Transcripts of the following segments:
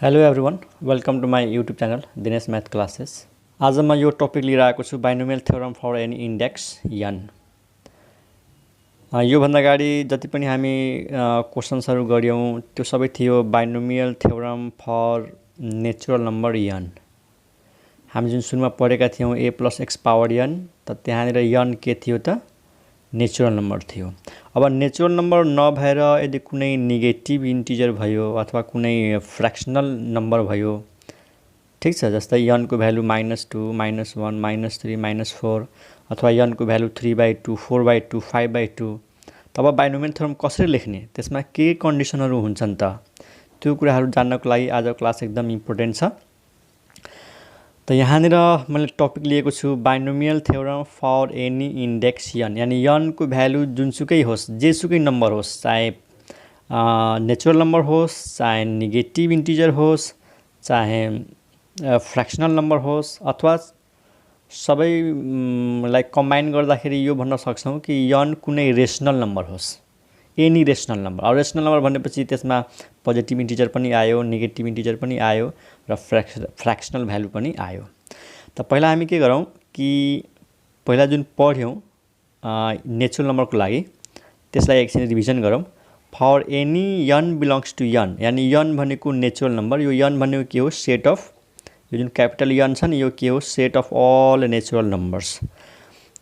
Hello everyone, welcome to my YouTube channel Dinesh math classes. आज म यो टपिक लिएर आएको छु, binomial theorem for any index n। योभन्दा अगाडि जति पनि हामी क्वेसन्सहरू गऱ्यौँ त्यो सबै थियो binomial theorem for natural number n। हामी जुन सुरुमा पढेका थियौँ a + x पावर n, त त्यहाँनिर n के थियो त? नेचुरल नम्बर थियो। अब नेचुरल नम्बर नभएर यदि कुनै नेगेटिभ इन्टिजर भयो अथवा कुनै फ्र्याक्सनल नम्बर भयो, ठीक छ, जस्तै n को भ्यालु -2, -1, -3, -4 अथवा n को भ्यालु 3/2, 4/2, 5/2, तब बाइनोमियल थ्योरम कसरी लेख्ने, त्यसमा के कन्डिसनहरू हुन्छन् त? त्यो कुराहरू जान्नको लागि आजको क्लास एकदम इम्पोर्टेन्ट छ। त यहाँनिर मैले टपिक लिएको छु binomial theorem for any index n, यानी n को भ्यालु जुनसुकै होस्, जेसुकै नम्बर होस्, चाहे नेचुरल नम्बर होस्, चाहे नेगेटिभ इन्टिजर होस्, चाहे फ्र्याक्सनल नम्बर होस्, अथवा सबैलाई कम्बाइन गर्दाखेरि यो भन्न सक्छौँ कि n कुनै रेसनल नम्बर होस्, एनी रेसनल नम्बर। अब रेसनल नम्बर भनेपछि त्यसमा पोजिटिभ इन्टिजर पनि आयो, नेगेटिभ इन्टिजर पनि आयो र फ्र्याक्सनल भ्यालु पनि आयो। त पहिला हामी के गरौँ कि पहिला जुन पढ्यौँ नेचुरल नम्बरको लागि त्यसलाई एकछिन रिभिजन गरौँ। For any n belongs to n, यानी n भनेको नेचुरल नम्बर, यो n भनेको के हो? सेट अफ, यो जुन क्यापिटल n छ नि, यो के हो? Set of all natural numbers.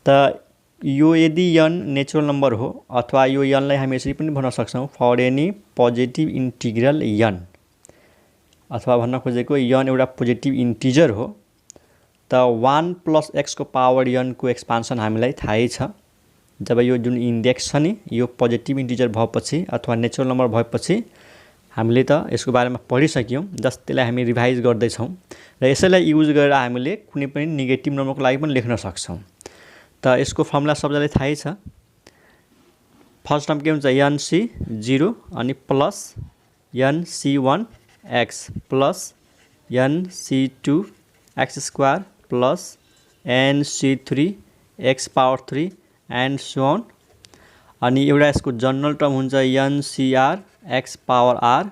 त यो यदि n नेचुरल नम्बर हो, अथवा यो n लाई हामी यसरी पनि भन्न सक्छौँ for any positive integral n, अथवा भन्न खोजेको n एउटा पोजिटिभ इन्टिजर हो, त 1 + x को पावर n को एक्सपान्सन हामीलाई थाहै छ। जब यो जुन इन्डेक्स छ नि, यो पोजिटिभ इन्टिजर भएपछि अथवा नेचुरल नम्बर भएपछि हामीले त यसको बारेमा पढिसक्यौँ, जस्ट त्यसलाई हामी रिभाइज गर्दैछौँ र यसैलाई युज गरेर हामीले कुनै पनि नेगेटिभ नम्बरको लागि पनि लेख्न सक्छौँ। त यसको फर्मुला सबैलाई थाहै छ। फर्स्ट टर्म के हुन्छ? nc 0 अनि plus nc1 x plus nc2 x square plus nc3 x power 3 and so on. अनि एउटा यसको जनरल टर्म हुन्छ ncr x पावर r,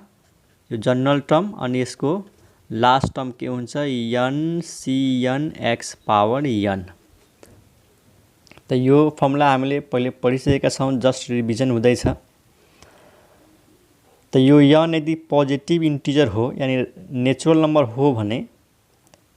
यो जनरल टर्म। अनि यसको लास्ट टर्म के हुन्छ? ncn x power n। त यो फर्मुला हामीले पहिले पढिसकेका छौँ, जस्ट रिभिजन हुँदैछ। त यो n यदि पोजिटिभ इन्टिजर हो, यानी नेचुरल नम्बर हो भने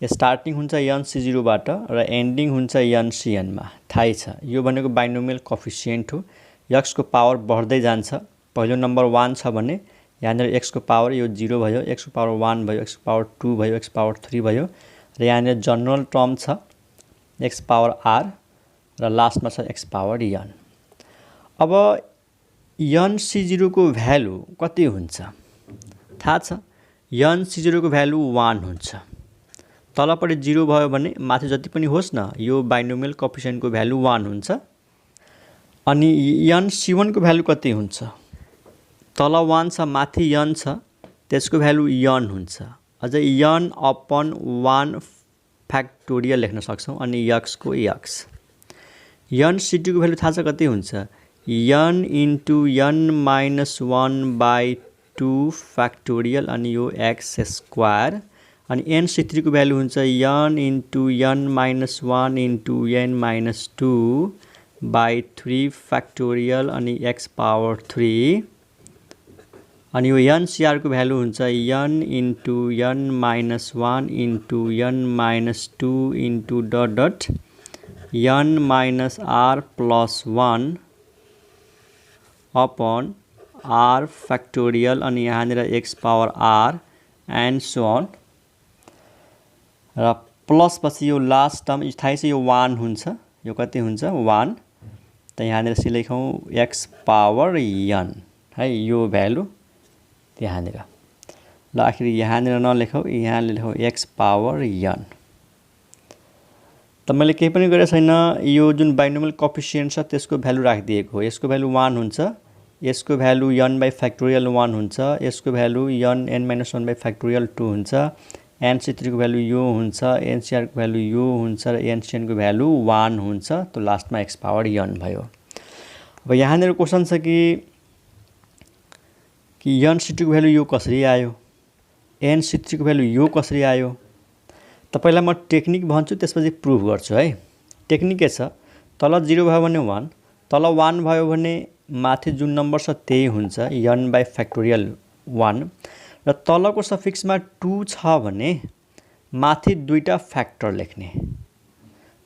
स्टार्टिङ हुन्छ nc0 बाट र एन्डिङ हुन्छ ncn मा, थाहै छ। यो भनेको बाइनोमियल कोएफिसिएन्ट हो, x को पावर बढ्दै जान्छ। पहिलो नम्बर 1 छ भने यहाँनिर x को पावर यो 0 भयो, x को पावर 1 भयो, x को पावर 2 भयो, x पावर 3 भयो, र यहाँनिर जनरल टर्म छ x पावर r र लास्टमा छ x पावर n। अब nc0 को भ्यालु कति हुन्छ थाहा छ? nc0 को भ्यालु 1 हुन्छ। तलपट्टि 0 भयो भने माथि जति पनि होस् न, यो बाइनोमियल कोएफिसिएन्टको भ्यालु 1 हुन्छ। अनि nc1 को भ्यालु कति हुन्छ? तल 1 छ, माथि n छ, त्यसको भ्यालु n हुन्छ। अझै n अपन 1 फ्याक्टोरियल लेख्न सक्छौँ, अनि x को x। nc2 को भ्यालु थाहा छ कति हुन्छ? n इन्टु n - 1/2 फ्याक्टोरियल अनि यो x स्क्वायर। अनि nc3 को भ्यालु हुन्छ n into n - 1 into n - 2/3 factorial अनि x पावर 3। अनि यो ncr को भ्यालु हुन्छ n into n - 1 into n - 2 into dot n r plus 1 upon r factorial अनि यहाँनिर x power r and so on. र प्लस पछि यो लास्ट टर्म थाहै छ, यो 1 हुन्छ। यो कति हुन्छ? 1। त यहाँनिर यसरी लेखौँ x पावर n, है, यो भ्यालु त्यहाँनिर। ल आखिर यहाँनिर नलेखौँ, यहाँ लेखौँ x पावर n। त मैले केही पनि गरेको छैन, यो जुन बाइनोमियल कोएफिसिएन्ट छ त्यसको भ्यालु राखिदिएको हो। यसको भ्यालु 1 हुन्छ, यसको भ्यालु n/फ्याक्टोरियल 1 हुन्छ, यसको भ्यालु n - 1/फ्याक्टोरियल 2 हुन्छ, nc3 को भ्यालु यो हुन्छ, ncr को भ्यालु यो हुन्छ र ncn को भ्यालु 1 हुन्छ। त लास्टमा x पावर n भयो। अब यहाँनिर क्वेसन छ कि nc2 को भ्यालु यो कसरी आयो? एनसी3 को भ्यालु यो कसरी आयो त पहिला म टेक्निक भन्छु त्यसपछि प्रुफ गर्छु है। टेक्निक के छ तल 0 भयो भने 1 तल 1 भयो भने माथि जुन नम्बर छ त्यही हुन्छ n बाइ फ्याक्टोरियल 1 र तलको सफिक्समा 2 छ भने माथि दुईटा फ्याक्टर लेख्ने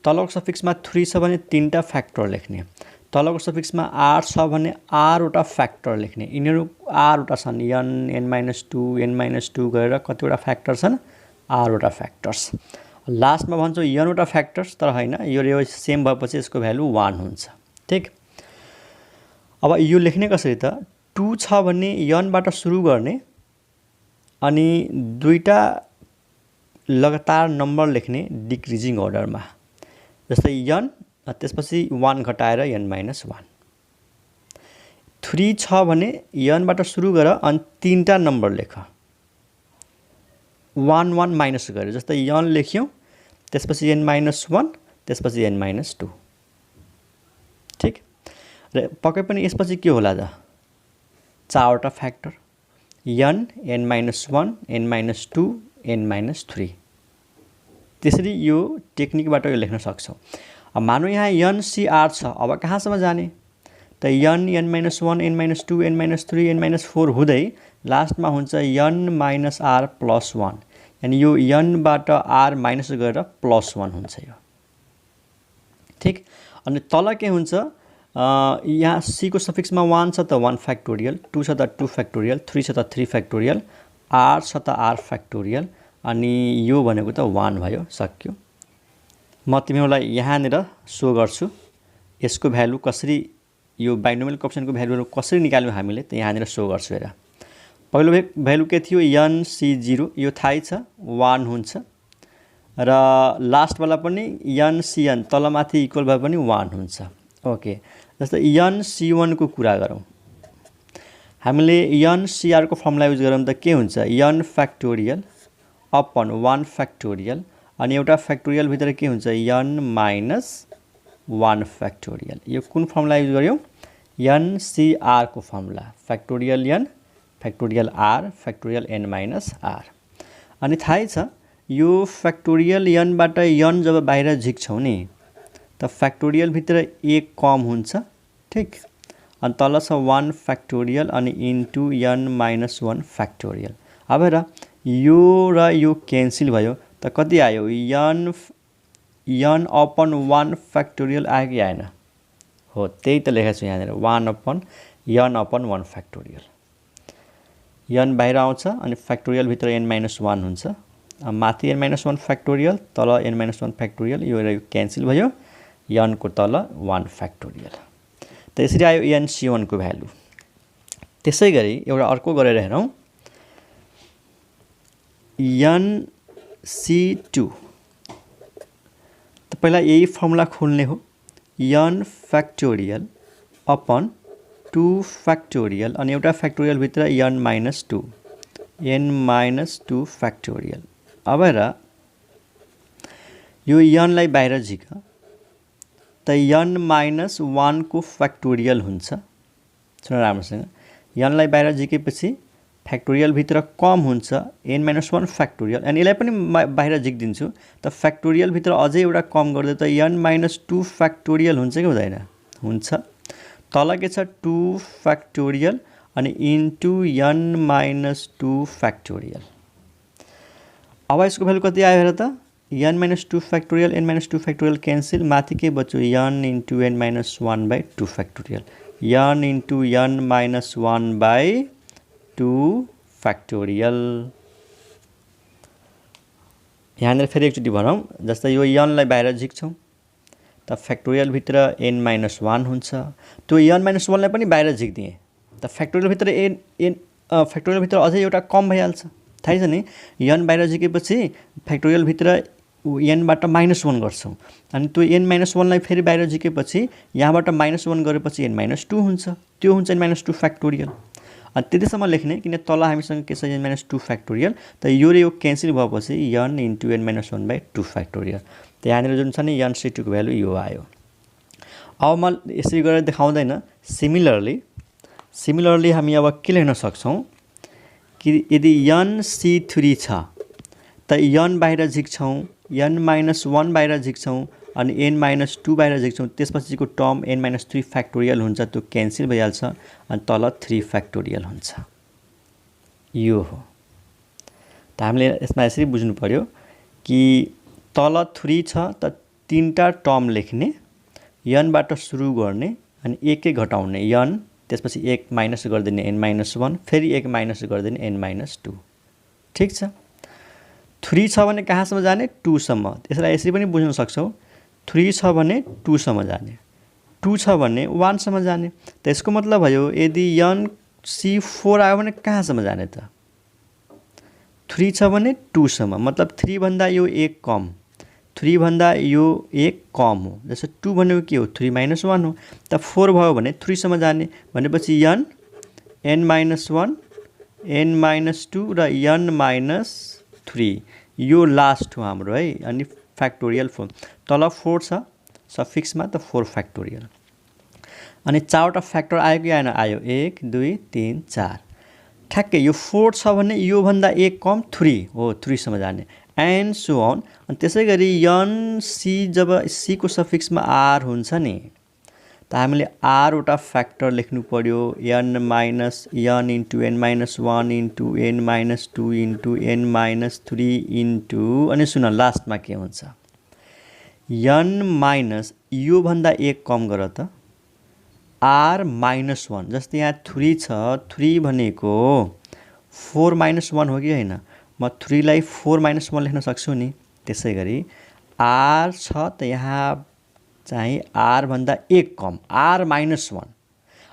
तलको सफिक्समा 3 छ भने तीनटा फ्याक्टर लेख्ने तलको सफिक्समा r छ भने r वटा फ्याक्टर लेख्ने यिनीहरू r वटा छन् n-2 n-2 गरेर कतिवटा फ्याक्टर छन् r वटा फ्याक्टर्स लास्टमा भन्छौ n वटा फ्याक्टर्स तर हैन यो सेम भएपछि यसको भ्यालु 1 हुन्छ ठीक। अब यो लेख्ने कसरी त 2 छ भने n बाट सुरु गर्ने अनि दुईटा लगातार नम्बर लेख्ने डिक्रिजिङ अर्डरमा जस्तै n त्यसपछि 1 घटाएर n-1 3 छ भने n बाट सुरु गर अनि तीनटा नम्बर लेख 1 1 माइनस गरे जस्तै n लेख्यौ त्यसपछि n-1 त्यसपछि n-2 ठीक। र पक्कै पनि यसपछि के होला त चारवटा factor n n-1 n-2 n-3 त्यसरी यो टेक्निकबाट यो लेख्न सक्छौ। अब मानौ यहाँ n-c-r छ अब कहाँसम्म जाने त n n-1 n-2 n-3 n-4 हुँदै लास्टमा हुन्छ n-r + 1 यानी यो n बाट r माइनस गरेर +1 हुन्छ यो ठीक। अनि तल के हुन्छ यहाँ c को सफिक्समा 1 छ त 1 फ्याक्टोरियल 2 छ त 2 फ्याक्टोरियल 3 छ त 3 फ्याक्टोरियल r छ त r फ्याक्टोरियल अनि यो भनेको त 1 भयो सक्यो। म तिमीहरूलाई यहाँनिर सो गर्छु यसको भ्यालु कसरी यो बाइनोमियल कोएफिसिएन्टको भ्यालुहरु कसरी निकाल्यौ हामीले त यहाँनिर सो गर्छु हेर। पहिलो भ्यालु के थियो n-c0 यो थाहै छ 1 हुन्छ र लास्ट वाला पनि n-cn तलमाथि इक्वल भए पनि 1 हुन्छ ओके। जस्तै n-c1 को कुरा गरौँ हामीले n-cr को फर्मुला युज गरौँ त के हुन्छ n फ्याक्टोरियल अपन 1 फ्याक्टोरियल अनि एउटा फ्याक्टोरियल भित्र के हुन्छ n-1 फ्याक्टोरियल यो कुन फर्मुला युज गर्यौ n-cr को formula factorial n factorial r factorial n-r अनि थाहै छ यो फ्याक्टोरियल n बाट n जब बाहिर झिक्छौ नि त फ्याक्टोरियल भित्र 1 कम हुन्छ ठीक। अनि तल छ 1 फ्याक्टोरियल अनि इन्टु n-1 फ्याक्टोरियल। अब हेर यो र यो क्यान्सल भयो त कति आयो n अपन 1 फ्याक्टोरियल आयो कि आएन हो त्यही त लेखेको छु यहाँनिर 1 upon n upon 1 factorial n बाहिर आउँछ अनि फ्याक्टोरियल भित्र n-1 हुन्छ माथि n-1 फ्याक्टोरियल तल n-1 फ्याक्टोरियल यो र यो क्यान्सल भयो n को तल 1 फ्याक्टोरियल त यसरी आयो n-c1 को भ्यालु। त्यसैगरी एउटा अर्को गरेर हेरौँ n-c2 त पहिला यही फर्मुला खोल्ने हो n फ्याक्टोरियल अपन 2 फ्याक्टोरियल अनि एउटा फ्याक्टोरियल भित्र n-2 n-2 फ्याक्टोरियल। अब हेर यो n लाई बाहिर झिक त n-1 को फ्याक्टोरियल हुन्छ सुन राम्रोसँग n लाई बाहिर झिकेपछि फ्याक्टोरियल भित्र कम हुन्छ n-1 फ्याक्टोरियल अनि यसलाई पनि बाहिर झिक्दिन्छु त फ्याक्टोरियल भित्र अझै एउटा कम गर्दै त n-2 फ्याक्टोरियल हुन्छ कि हुँदैन हुन्छ। तल के छ 2 फ्याक्टोरियल अनि इन्टु n-2 फ्याक्टोरियल। अब यसको भ्यालु कति आयो हेर त n-2 factorial n-2 factorial cancel माथि के बच्यो n into n-1 by 2 factorial n into n-1 by 2 factorial. यहाँनिर फेरि एकचोटि भनौँ जस्तै यो n लाई बाहिर झिक्छौँ त फ्याक्टोरियल भित्र n-1 हुन्छ त्यो n-1 लाई पनि बाहिर झिक्दिए त फ्याक्टोरियल भित्र फ्याक्टोरियल भित्र अझै एउटा कम भइहाल्छ थाहै छ नि n बाहिर झिकेपछि फ्याक्टोरियल भित्र n बाट -1 गर्छौं अनि त्यो n-1 लाई फेरि बाहिर झिकेपछि यहाँबाट -1 गरेपछि n-2 हुन्छ त्यो हुन्छ n-2 फ्याक्टोरियल। अनि त्यतिसम्म लेख्ने किन तल हामीसँग के छ n-2 फ्याक्टोरियल त यो र यो क्यान्सल भएपछि n into n-1 by 2 factorial त यहाँनिर जुन छ नि n-c2 को भ्यालु यो आयो। अब म यसरी गरेर देखाउँदैन सिमिलरली हामी अब के लेख्न सक्छौं कि यदि n C3 छ त n बाहिर झिक्छौँ, n-1 बाहिर झिक्छौँ अनि n-2 बाहिर झिक्छौँ, त्यसपछिको टर्म n-3 फ्याक्टोरियल हुन्छ, त्यो क्यान्सल भइहाल्छ अनि तल 3 फ्याक्टोरियल हुन्छ। यो हो। त हामीले यसमा यसरी बुझ्नु पर्यो कि तल 3 छ त 3टा टर्म लेख्ने, n बाट सुरु गर्ने अनि एक एक घटाउने n, त्यसपछि 1 माइनस गरिदिने n-1, फेरि 1 माइनस गरिदिने n-2। ठीक छ। 3 छ भने कहाँसम्म जाने? 2 सम्म। यसलाई यसरी पनि बुझ्न सक्छौँ, 3 छ भने 2 सम्म जाने, 2 छ भने 1 सम्म जाने। त यसको मतलब भयो यदि n C4 आयो भने कहाँसम्म जाने त? 3 छ भने 2 सम्म, मतलब 3 भन्दा यो 1 कम, 3 भन्दा यो 1 कम हो। जस्तो 2 भनेको के हो? 3-1 हो। त 4 भयो भने 3 सम्म जाने, भनेपछि n-1, n-2 र n-3, यो लास्ट हो हाम्रो है। अनि फ्याक्टोरियल फर्म, तल 4 छ सफिक्समा त 4 फ्याक्टोरियल। अनि 4वटा फ्याक्टर आयो कि आएन? आयो, 1 2 3 4। ठ्याक्कै यो 4 छ भने यो भन्दा 1 कम 3 हो, 3 सम्म जाने एन्ड सो अन। अनि त्यसै गरी n-C, जब C को सफिक्समा r हुन्छ नि, त हामीले r वटा फ्याक्टर लेख्नु पर्यो, n into n-1 into n-2 into n-3 into, अनि सुन लास्टमा के हुन्छ, n- यो भन्दा 1 कम गर त r-1। जस्तै यहाँ 3 छ, 3 भनेको 4-1 हो कि होइन? म 3 लाई 4-1 लेख्न सक्छु नि। त्यसै गरी r छ त यहाँ चाहिँ r भन्दा 1 कम, r-1,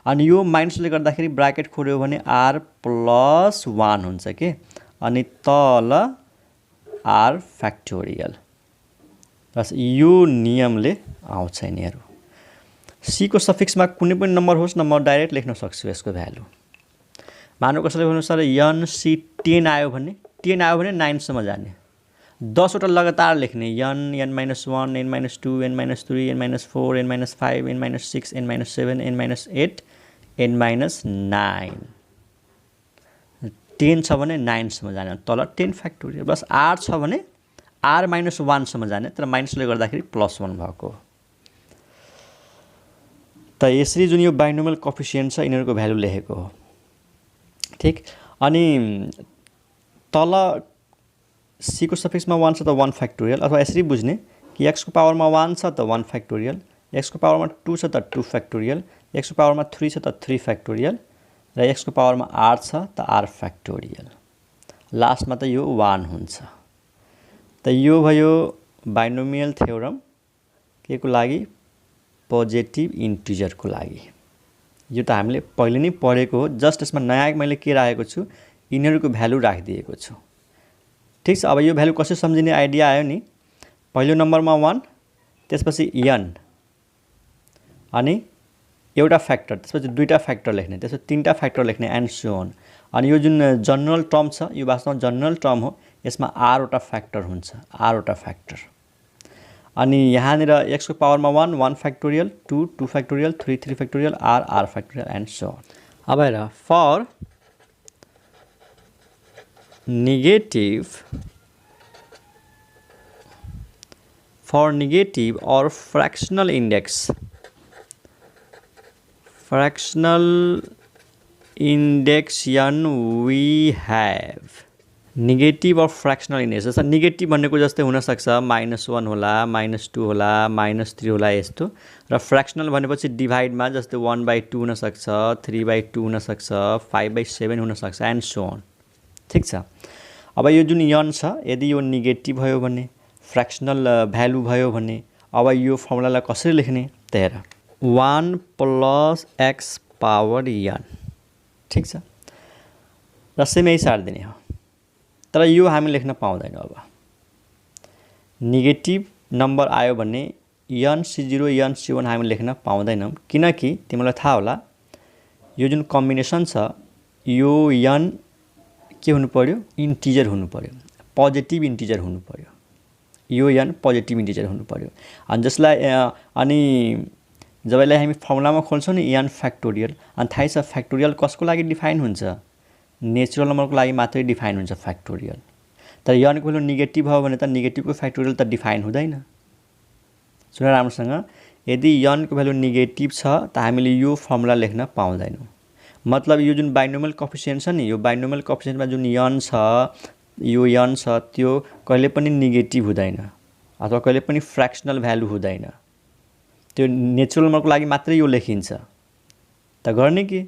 अनि यो माइनसले गर्दाखेरि ब्राकेट खोल्यो भने r+1 हुन्छ के, अनि तल r फ्याक्टोरियल। बस यो नियमले आउँछ यिनीहरू। C को सफिक्समा कुनै पनि नम्बर होस् न, म डाइरेक्ट लेख्न सक्छु यसको भ्यालु। मानव कसैले भन्नु सर n-10 आयो भने, 10 आयो भने 9 सम्म जाने, 10 वटा लगातार लेख्ने, n-1, n-2, n-3, n-4, n-5, n-6, n-7, n-8, n-9। 10 छ भने 9 सम्म जाने, तल 10 फ्याक्टोरियल। बस r छ भने r-1 सम्म जाने, तर माइनसले गर्दाखेरि +1 भएको। त यसरी जुन यो बाइनोमियल कोएफिसिएन्ट छ यिनीहरूको भ्यालु लेखेको हो। ठीक। अनि तल C को सफिक्समा 1 छ त 1 फ्याक्टोरियल, अथवा यसरी बुझ्ने कि x को पावरमा 1 छ त 1 फ्याक्टोरियल, x को पावरमा 2 छ त 2 फ्याक्टोरियल, x को पावरमा 3 छ त 3 फ्याक्टोरियल, र x को पावरमा r छ त r फ्याक्टोरियल। लास्टमा त यो 1 हुन्छ। त यो भयो बाइनोमियल थ्योरम के को लागि? पोजिटिभ इन्टिजरको लागि। यो त हामीले पहिले नै पढेको हो, जस्ट यसमा नयाँ मैले के राखेको छु, यिनीहरूको भ्यालु राखिदिएको छु। ठीक छ। अब यो भ्यालु कसरी सम्झिने आइडिया आयो नि? पहिलो नम्बरमा 1, त्यसपछि n, अनि एउटा फ्याक्टर, त्यसपछि दुईटा फ्याक्टर लेख्ने, त्यसपछि तीनटा फ्याक्टर लेख्ने एन्ड सो अन। अनि यो जुन जनरल टर्म छ यो वास्तवमा जनरल टर्म हो, यसमा r वटा फ्याक्टर हुन्छ, r वटा फ्याक्टर। अनि यहाँनिर x को पावरमा 1 1 factorial, 2 2 factorial, 3 3 factorial, r r factorial and so on. अब हेर, for negative or fractional index n we have negative और फ्र्याक्सनल इन्डेक्स। जस्तो नेगेटिभ भनेको जस्तै हुन सक्छ -1 होला, -2 होला, -3 होला यस्तो, र फ्र्याक्सनल भनेपछि डिभाइडमा जस्तै 1/2 हुन सक्छ, 3/2 हुन सक्छ, 5/7 हुन सक्छ एन्ड सो अन। ठीक छ। अब यो जुन n छ यदि यो नेगेटिभ भयो भने, फ्र्याक्सनल भ्यालु भयो भने, अब यो फर्मुलालाई कसरी लेख्ने त हेर, 1 + x पावर n। ठीक छ। र सेम यही सार्दिने हो, तर यो हामी लेख्न पाउँदैन। अब नेगेटिभ नम्बर आयो भने n-0 n-1 हामी लेख्न पाउँदैनौँ, किनकि तिमीलाई थाहा होला यो जुन कम्बिनेसन छ यो n के हुनु पर्यो? इन्टिजर हुनु पर्यो, पोजिटिभ इन्टिजर हुनु पर्यो। यो n पोजिटिभ इन्टिजर हुनु पर्यो। अनि जसलाई अनि जबलाई हामी फर्मुलामा खोल्छौँ नि n फ्याक्टोरियल, अनि थाहै छ फ्याक्टोरियल कसको लागि डिफाइन हुन्छ? नेचुरल नम्बरको लागि मात्रै डिफाइन हुन्छ फ्याक्टोरियल। तर यनको भ्यालु नेगेटिभ भयो भने त नेगेटिभको फ्याक्टोरियल त डिफाइन हुँदैन। सुन राम्रोसँग, यदि यनको भ्यालु नेगेटिभ छ त हामीले यो फर्मुला लेख्न पाउँदैनौँ। मतलब यो जुन बाइनोमियल कोएफिसिएन्ट छ नि, यो बाइनोमियल कोएफिसिएन्टमा जुन यन छ, यो यन छ, त्यो कहिले पनि नेगेटिभ हुँदैन अथवा कहिले पनि फ्र्याक्सनल भ्यालु हुँदैन। त्यो नेचुरल नम्बरको लागि मात्रै यो लेखिन्छ त गर्ने के?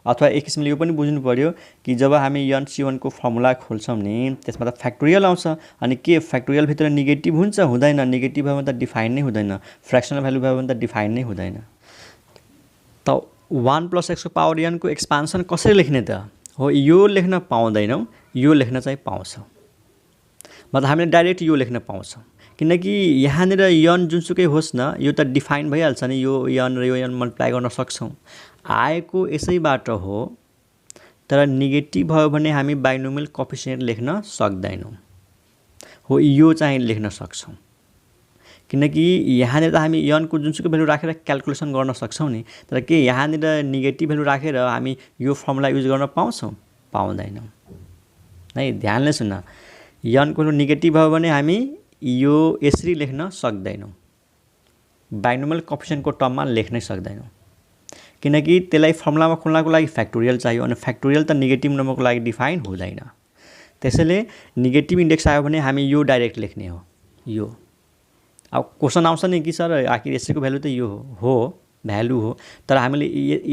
अथवा एक किसिमले यो पनि बुझ्नु पर्यो कि जब हामी यन C1 को फर्मुला खोल्छौँ नि, त्यसमा त फ्याक्टोरियल आउँछ। अनि के फ्याक्टोरियल भित्र नेगेटिभ हुन्छ? हुँदैन। नेगेटिभ भयो भने त डिफाइन नै हुँदैन। फ्र्याक्सनल भ्यालु भयो भने त डिफाइन नै हुँदैन। त 1 + x को पावर n को एक्सपान्सन कसरी लेख्ने त? हो, यो लेख्न पाउँदैनौँ, यो लेख्न चाहिँ पाउँछौँ। मतलब हामीले डाइरेक्ट यो लेख्न पाउँछौँ, किनकि यहाँनिर यन जुनसुकै होस् न, यो त डिफाइन भइहाल्छ नि। यो यन र यो यन मल्टिप्लाई गर्न सक्छौँ। आएको यसैबाट हो। तर नेगेटिभ भयो भने हामी बाइनोमियल कोएफिसिएन्ट लेख्न सक्दैनौँ। हो, यो चाहिँ लेख्न सक्छौँ, किनकि यहाँनिर त हामी यनको जुनसुकै भ्यालु राखेर क्याल्कुलेसन गर्न सक्छौँ नि। तर के यहाँनिर नेगेटिभ भ्यालु राखेर हामी यो फर्मुला युज गर्न पाउँछौँ? पाउँदैनौँ। है, ध्यानले सुन, यनको भ्यालु नेगेटिभ भयो भने हामी यो यसरी लेख्न सक्दैनौँ, बाइनोमियल कोएफिसिएन्टको टर्ममा लेख्नै सक्दैनौँ, किनकि त्यसलाई फर्मुलामा खोल्नको लागि फ्याक्टोरियल चाहियो। अनि फ्याक्टोरियल त नेगेटिभ नम्बरको लागि डिफाइन हुँदैन। त्यसैले नेगेटिभ इन्डेक्स आयो भने हामी यो डाइरेक्ट लेख्ने हो। यो अब क्वेसन आउँछ नि कि सर आखिर यसको भ्यालु त यो हो, भ्यालु हो, तर हामीले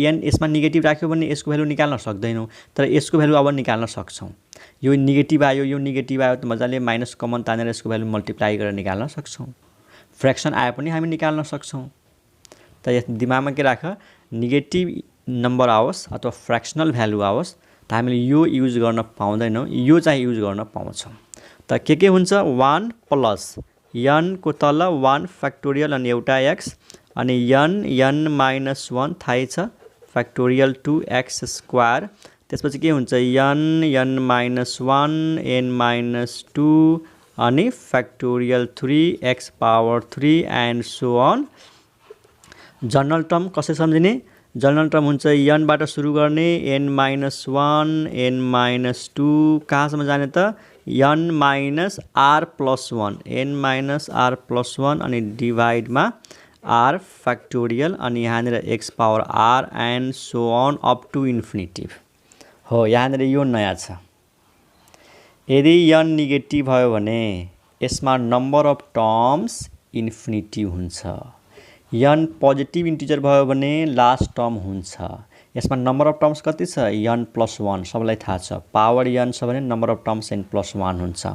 एन यसमा नेगेटिभ राख्यो भने यसको भ्यालु निकाल्न सक्दैनौँ। तर यसको भ्यालु अब निकाल्न सक्छौँ। यो नेगेटिभ आयो, यो नेगेटिभ आयो, त मजाले माइनस कमन तानेर यसको भ्यालु मल्टिप्लाई गरेर निकाल्न सक्छौँ। फ्र्याक्सन आए पनि हामी निकाल्न सक्छौँ। त यस दिमागमा के राख, नेगेटिभ नम्बर आओस् अथवा फ्र्याक्सनल भ्यालु आओस् त हामीले यो युज गर्न पाउँदैनौँ, यो चाहिँ युज गर्न पाउँछौँ। त के हुन्छ? 1 + n को तल 1 फ्याक्टोरियल अनि एउटा x, अनि n -1 थाहै छ, फ्याक्टोरियल 2x²। त्यसपछि के हुन्छ? n -1 n -2 अनि factorial 3x³ and so on. General term कसरी सम्झिने? जनरल टर्म हुन्छ n बाट सुरु गर्ने, n -1 n -2 कहाँसम्म जाने त? n -r+1, n -r+1 अनि डिभाइडमा r फ्याक्टोरियल अनि यहाँनिर x⁻r and so on up to infinitive. हो, यहाँनिर यो नयाँ छ। यदि n नेगेटिभ भयो भने यसमा नम्बर अफ टर्म्स इन्फिनिटिभ हुन्छ। n पोजिटिभ इन्टिजर भयो भने लास्ट टर्म हुन्छ। यसमा नम्बर अफ टर्म्स कति छ? n+1, सबैलाई थाहा छ। पावर n छ भने नम्बर अफ टर्म्स n+1 हुन्छ।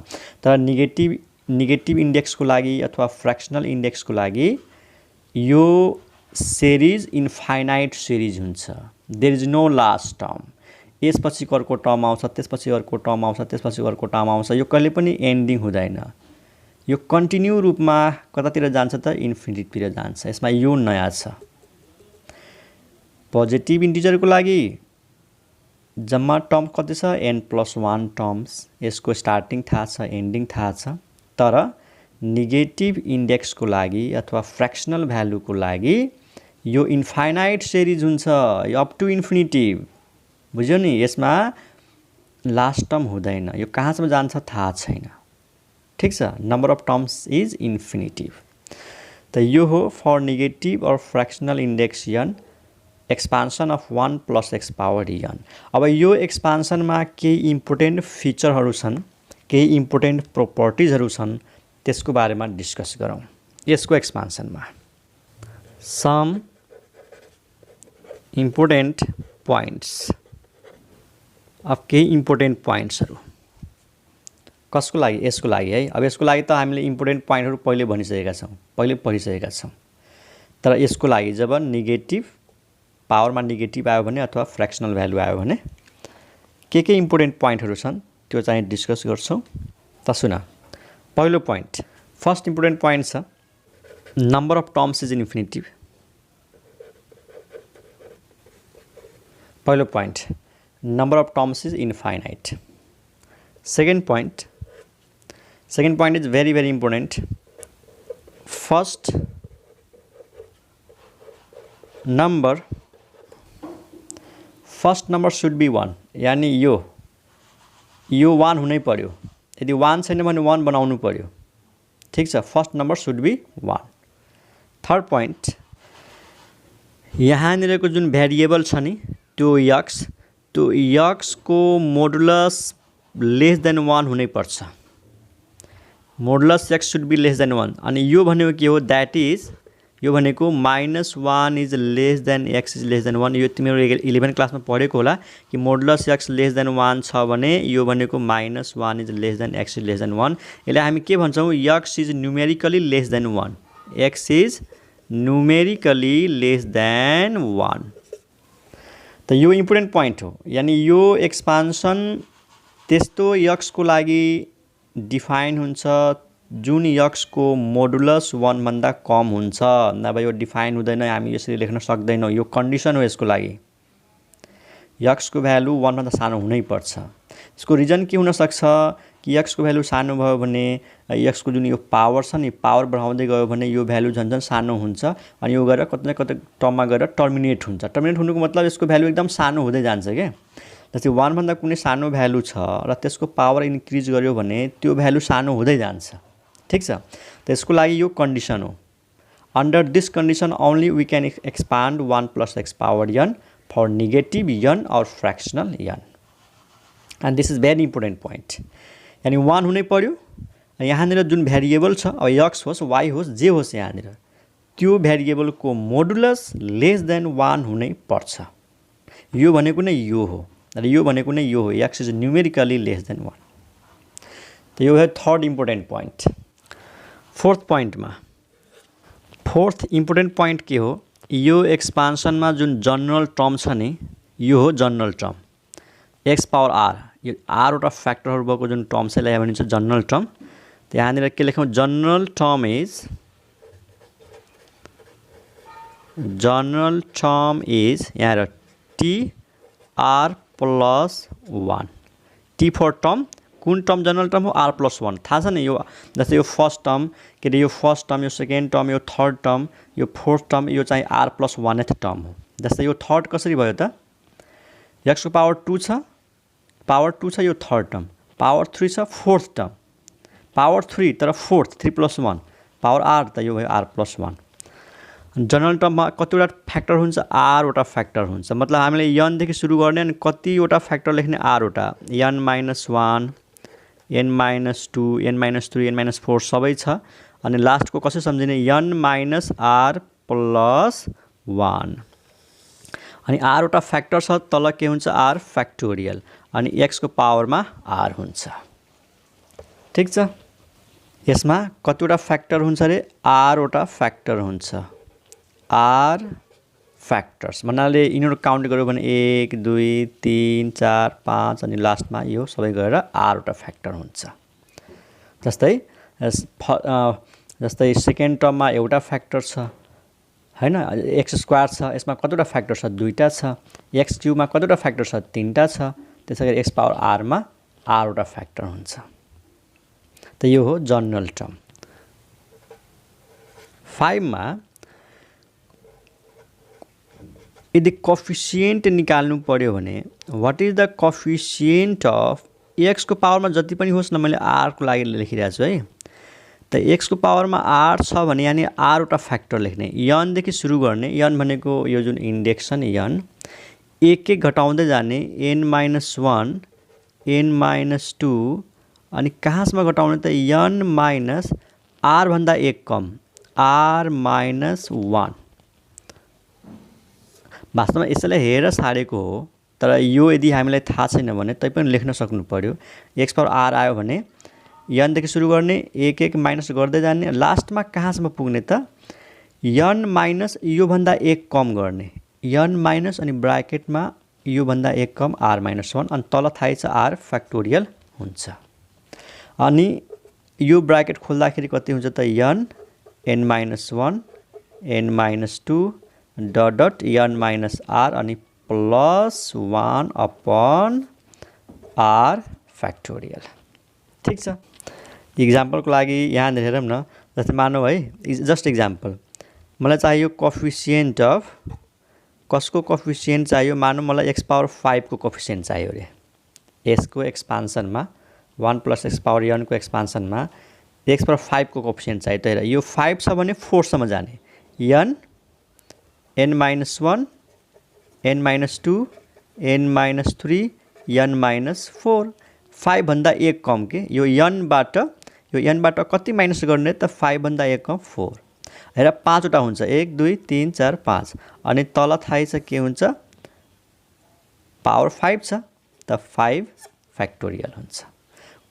तर नेगेटिभ इन्डेक्सको लागि अथवा फ्र्याक्सनल इन्डेक्सको लागि यो सिरिज इन्फाइनाइट सिरिज हुन्छ। There is no last term. यसपछि अर्को टर्म आउँछ, त्यसपछि अर्को टर्म आउँछ, त्यसपछि अर्को टर्म आउँछ। यो कहिले पनि एन्डिङ हुँदैन। यो कन्टिन्यू रूपमा कतातिर जान्छ त? इन्फिनिटीतिर जान्छ। यसमा यो नयाँ छ। पोजिटिभ इन्टिजरको लागि जम्मा टर्म कति छ? n+1 terms. यसको स्टार्टिङ थाहा छ, एन्डिङ थाहा छ। तर नेगेटिभ इन्डेक्सको लागि अथवा फ्र्याक्सनल भ्यालुको लागि यो इन्फाइनाइट सिरिज हुन्छ, अप टु इन्फिनिटिभ। बुझ्यो नि? यसमा लास्ट टर्म हुँदैन। यो कहाँसम्म जान्छ थाहा छैन। ठिक छ? Number of terms is infinitive. त यो हो फर नेगेटिभ और fractional index n, expansion of 1 + x⁻n। अब यो एक्सपान्सनमा केही इम्पोर्टेन्ट फिचरहरू छन्, केही इम्पोर्टेन्ट प्रोपर्टिजहरू छन्, त्यसको बारेमा डिस्कस गरौँ यसको एक्सपान्सनमा। Some important points. अब केही इम्पोर्टेन्ट पोइन्ट्सहरू कसको लागि? यसको लागि है। अब यसको लागि त हामीले इम्पोर्टेन्ट पोइन्टहरू पहिले भनिसकेका छौँ, पहिले पढिसकेका छौँ। तर यसको लागि जब नेगेटिभ पावरमा नेगेटिभ आयो भने अथवा फ्र्याक्सनल भ्यालु आयो भने के इम्पोर्टेन्ट पोइन्टहरू छन् त्यो चाहिँ डिस्कस गर्छौँ। त सुन, पहिलो पोइन्ट, फर्स्ट इम्पोर्टेन्ट पोइन्ट छ नम्बर अफ टर्म्स इज इन्फिनिटिभ। पहिलो point, number of terms is infinite. Second point is very very important. First number should be 1. यानी यो 1 हुनै पर्यो। यदि 1 छैन भने 1 बनाउनु पर्यो। ठीक छ, first number should be 1। Third point, यहाँनिरको जुन भेरिएबल छ नि त्यो x को मोडुलस लेस देन 1 हुनै पर्छ। Modulus x should be less than 1। अनि यो भनेको के हो, दैट इज यो भनेको -1 is less than x is lace than 1। यो तिम्रो 11 क्लासमा पढेको होला कि मोडुलस x लेस देन 1 छ भने यो भनेको -1 is less than x is lace than 1। यसलाई हामी के भन्छौँ, x is numerically lace than 1। x is numerically lace than 1। त यो इम्पोर्टेन्ट पोइन्ट हो। यानी यो एक्सपान्सन त्यस्तो x को लागि डिफाइन हुन्छ जुन x को मोडुलस 1 भन्दा कम हुन्छ, नभए यो डिफाइन हुँदैन, हामी यसरी लेख्न सक्दैनौँ। यो कन्डिसन हो यसको लागि, x को भ्यालु 1 भन्दा सानो हुनै पर्छ। यसको रिजन के हुन सक्छ कि x को भ्यालु सानो भयो भने x को जुन यो पावर छ नि, पावर बढाउँदै गयो भने यो भ्यालु झन् सानो हुन्छ अनि यो गएर कतै न कतै टर्ममा गएर टर्मिनेट हुन्छ। टर्मिनेट हुनुको मतलब यसको भ्यालु एकदम सानो हुँदै जान्छ के। जस्तै 1 भन्दा कुनै सानो भ्यालु छ र त्यसको पावर इन्क्रिज गर्यो भने त्यो भ्यालु सानो हुँदै जान्छ। ठीक छ, त यसको लागि यो कन्डिसन हो। Under this condition only we can expand 1 + x power n for negative n और fractional n। And this is very important point. यानी 1 हुनै पर्यो। यहाँनिर जुन भेरिएबल छ, अब x होस् y होस् जे होस्, यहाँनिर त्यो भेरिएबलको मोडुलस लेस देन 1 हुनै पर्छ। यो भनेको नै यो हो र यो भनेको नै यो हो, x is numerically lace than 1। त यो है थर्ड इम्पोर्टेन्ट पोइन्ट। फोर्थ पोइन्टमा फोर्थ इम्पोर्टेन्ट पोइन्ट के हो, यो एक्सपान्सनमा जुन जनरल टर्म छ नि यो हो general term x power r। यो r वटा फ्याक्टरहरू भएको जुन टर्म छ यसलाई भनिन्छ जनरल टर्म। त यहाँनिर के लेखौँ, जनरल टर्म इज यहाँ t r + 1। t for term, कुन टर्म जनरल टर्म हो, r + 1। थाहा छ नि यो, जस्तै यो फर्स्ट टर्म के अरे, यो फर्स्ट टर्म, यो सेकेन्ड टर्म, यो थर्ड टर्म, यो फोर्थ टर्म, यो चाहिँ r + 1th टर्म हो। जस्तै यो थर्ड कसरी भयो त, x को पावर 2 छ, यो थर्ड टर्म, पावर 3 छ फोर्थ टर्म, पावर 3 तर फोर्थ 3 + 1 पावर r, त यो भयो r + 1। जनरल टर्ममा कतिवटा फ्याक्टर हुन्छ, r वटा फ्याक्टर हुन्छ। मतलब हामीले n देखि सुरु गर्ने अनि कतिवटा फ्याक्टर लेख्ने, r वटा, n - 1 n - 2 n - 3 n - 4 सबै छ। अनि लास्टको कसरी सम्झिने, n - r + 1। अनि r वटा फ्याक्टर छ, तल के हुन्छ r फ्याक्टोरियल अनि x को पावरमा r हुन्छ। ठीक छ, यसमा कतिवटा फ्याक्टर हुन्छ रे, r वटा फ्याक्टर हुन्छ। r फ्याक्टर्स भन्नाले यिनीहरू काउन्ट गर्यो भने 1 2 3 4 5 अनि लास्टमा यो सबै गरेर r वटा फ्याक्टर हुन्छ। जस्तै सेकेन्ड टर्ममा एउटा फ्याक्टर छ हैन, x² छ, यसमा कतिवटा फ्याक्टर छ, 2टा छ। x³ मा कतिवटा फ्याक्टर छ, 3टा छ। त्यसैगरी x पावर r मा r वटा फ्याक्टर हुन्छ। त यो हो जनरल टर्म। 5 मा यदि कोफिसिएन्ट निकाल्नु पर्यो भने what is the coefficient of x को पावरमा जति पनि होस् न, मैले r को लागि लेखिरहेको छु है। त x को पावरमा r छ भने यानी r वटा फ्याक्टर लेख्ने, n देखि सुरु गर्ने। n भनेको यो जुन इन्डेक्स छ नि n, एक एक घटाउँदै जाने, n - 1 n - 2 अनि कहाँसम्म घटाउने त n - r भन्दा एक कम, r - 1। वास्तवमा यसैलाई हेरेर सारेको हो, तर यो यदि हामीलाई थाहा छैन भने तै पनि लेख्न सक्नु पर्यो। x पावर r आयो भने n देखि सुरु गर्ने, एक एक माइनस गर्दै जाने, लास्टमा कहाँसम्म पुग्ने त n - यो भन्दा एक कम गर्ने, n - अनि ब्राकेटमा यो भन्दा एक कम r - 1 अनि तल थाहै छ r फ्याक्टोरियल हुन्छ। अनि यो ब्राकेट खोल्दाखेरि कति हुन्छ त n - 1 n - 2 dot n - r अनि +1 अपन r फ्याक्टोरियल। ठीक छ, इक्जाम्पलको लागि यहाँ हेरौँ न। जस्तै मानौँ है, जस्ट इक्जाम्पल, मलाई चाहियो कोफिसिएन्ट अफ कसको कोफिसिएन्ट चाहियो मानौँ मलाई x पावर 5 को कोफिसिएन्ट चाहियो रे s को एक्सपान्सनमा 1 + x पावर n को एक्सपान्सनमा x पावर 5 को कोफिसिएन्ट चाहियो त हेर यो 5 छ भने 4 सम्म जाने n n - 1 n - 2 n - 3 n - 4 5 भन्दा 1 कम के यो n बाट कति माइनस गर्ने त 5 भन्दा 1 कम 4 हेर 5 वटा हुन्छ 1 2 3 4 5 अनि तल थाहै छ के हुन्छ पावर 5 छ त 5 फ्याक्टोरियल हुन्छ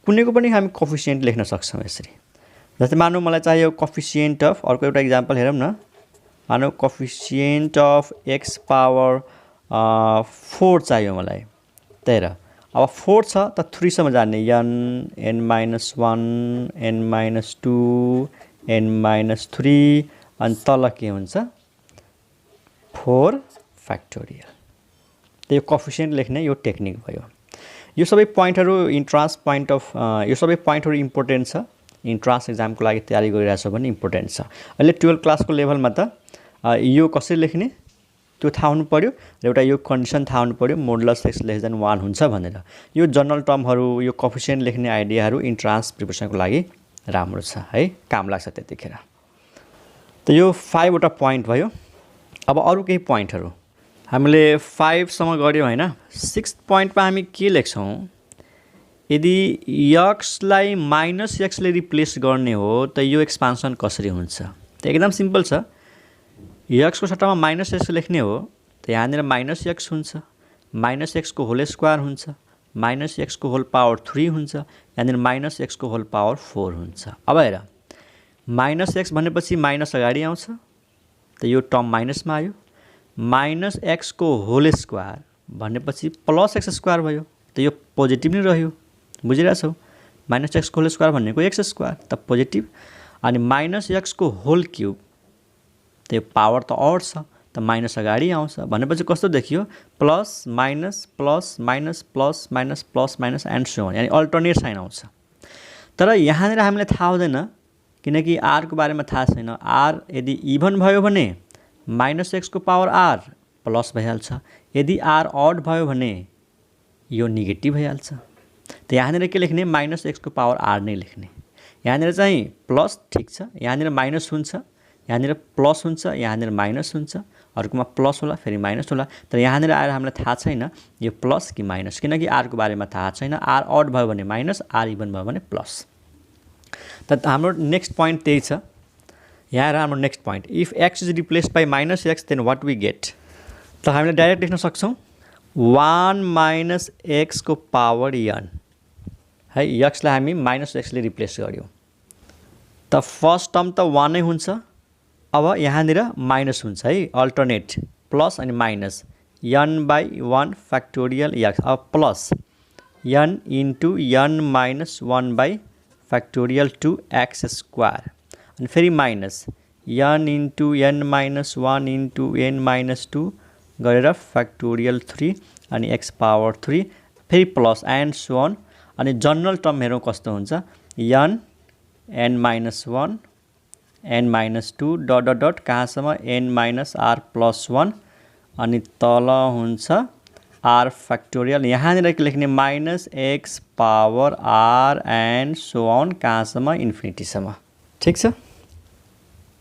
कुनैको पनि हामी कोफिसिएन्ट लेख्न सक्छौं यसरी जस्तै मानौँ मलाई चाहियो कोफिसिएन्ट अफ अर्को एउटा एक्जाम्पल हेरौँ न मानौँ कोफिसिएन्ट अफ x पावर 4 चाहियो मलाई त हेर अब 4 छ त 3 सम्म जाने n n - 1 n - 2 n - 3 अनि तल के हुन्छ 4 फ्याक्टोरियल त्यो कोफिसिएन्ट लेख्ने यो टेक्निक भयो यो सबै पोइन्टहरु इन्ट्रान्स पोइन्ट अफ यो सबै पोइन्टहरु इम्पोर्टेन्ट छ इन्ट्रान्स एक्जामको लागि तयारी गरिरहेको छ भने इम्पोर्टेन्ट छ अहिले 12 क्लासको लेभलमा त यो कसरी लेख्ने त्यो थाहा हुनु पर्यो र एउटा यो कन्डिसन थाहा हुनु पर्यो मोडुलस x लेस देन 1 हुन्छ भनेर यो जनरल टर्महरु यो कोफिसिएन्ट लेख्ने आइडियाहरु इन्ट्रान्स प्रिपरेसनको लागि राम्रो छ है काम लाग्छ त्यतिखेर त यो 5 वटा पोइन्ट भयो अब अरु केही पोइन्टहरु हामीले 5 सम्म गर्यौ हैन 6th पोइन्टमा हामी के लेख्छौं यदि x लाई -x ले रिप्लेस गर्ने हो त यो एक्सपान्सन कसरी हुन्छ त एकदम सिम्पल छ x को सट्टामा -x लेख्ने हो त यहाँनिर -x हुन्छ -x को होल स्क्वायर हुन्छ -x को होल पावर 3 हुन्छ यहाँनिर -x को होल पावर 4 हुन्छ अब हेर -x भनेपछि माइनस अगाडि आउँछ त यो टर्म माइनसमा आयो -x को होल स्क्वायर भनेपछि +x स्क्वायर भयो त यो पोजिटिभ नै रह्यो बुझिरहेछौ -x को होल स्क्वायर भनेको x स्क्वायर त पोजिटिभ अनि -x को होल क्यूब त्यो पावर त अड छ त माइनस अगाडि आउँछ भनेपछि कस्तो देखियो plus minus plus minus plus minus plus minus and so on यानी अल्टरनेट साइन आउँछ तर यहाँनिर हामीले थाहा हुँदैन किनकि r को बारेमा थाहा छैन r यदि इभन भयो भने -x को पावर r प्लस भइहाल्छ यदि r अड भयो भने यो नेगेटिभ भइहाल्छ त यहाँनिर के लेख्ने -x को पावर r नै लेख्ने यहाँनिर चाहिँ प्लस ठीक छ यहाँनिर माइनस हुन्छ यहाँनिर प्लस हुन्छ यहाँनिर माइनस हुन्छ अर्कोमा प्लस होला फेरि माइनस होला तर यहाँनिर आएर हामीलाई थाहा छैन यो प्लस कि माइनस किनकि r को बारेमा थाहा छैन r अड भयो भने माइनस r इभन भयो भने प्लस त हाम्रो नेक्स्ट पोइन्ट त्यही छ यहाँ र हाम्रो next point if x is replaced by -x then what we get त हामीले डाइरेक्ट लेख्न सक्छौं 1 - x को पावर n है x लाई हामी -x ले रिप्लेस गर्यौं त फर्स्ट टर्म त 1 नै हुन्छ अब यहाँनिर माइनस हुन्छ है अल्टरनेट प्लस अनि माइनस n/1 फ्याक्टोरियल x अब plus n into n - 1 factorial 2x square अनि फेरि minus n into n - 1 into n - 2 गरेर फ्याक्टोरियल 3 अनि x पावर 3 फेरि प्लस एन्ड सो अन अनि जनरल टर्म हेरौँ कस्तो हुन्छ n n - 1 n - 2 dot dot dot कहाँसम्म n - r + 1 अनि तल हुन्छ r फ्याक्टोरियल यहाँनिर के लेख्ने -x power r and so on कहाँसम्म इन्फिनिटीसम्म ठीक छ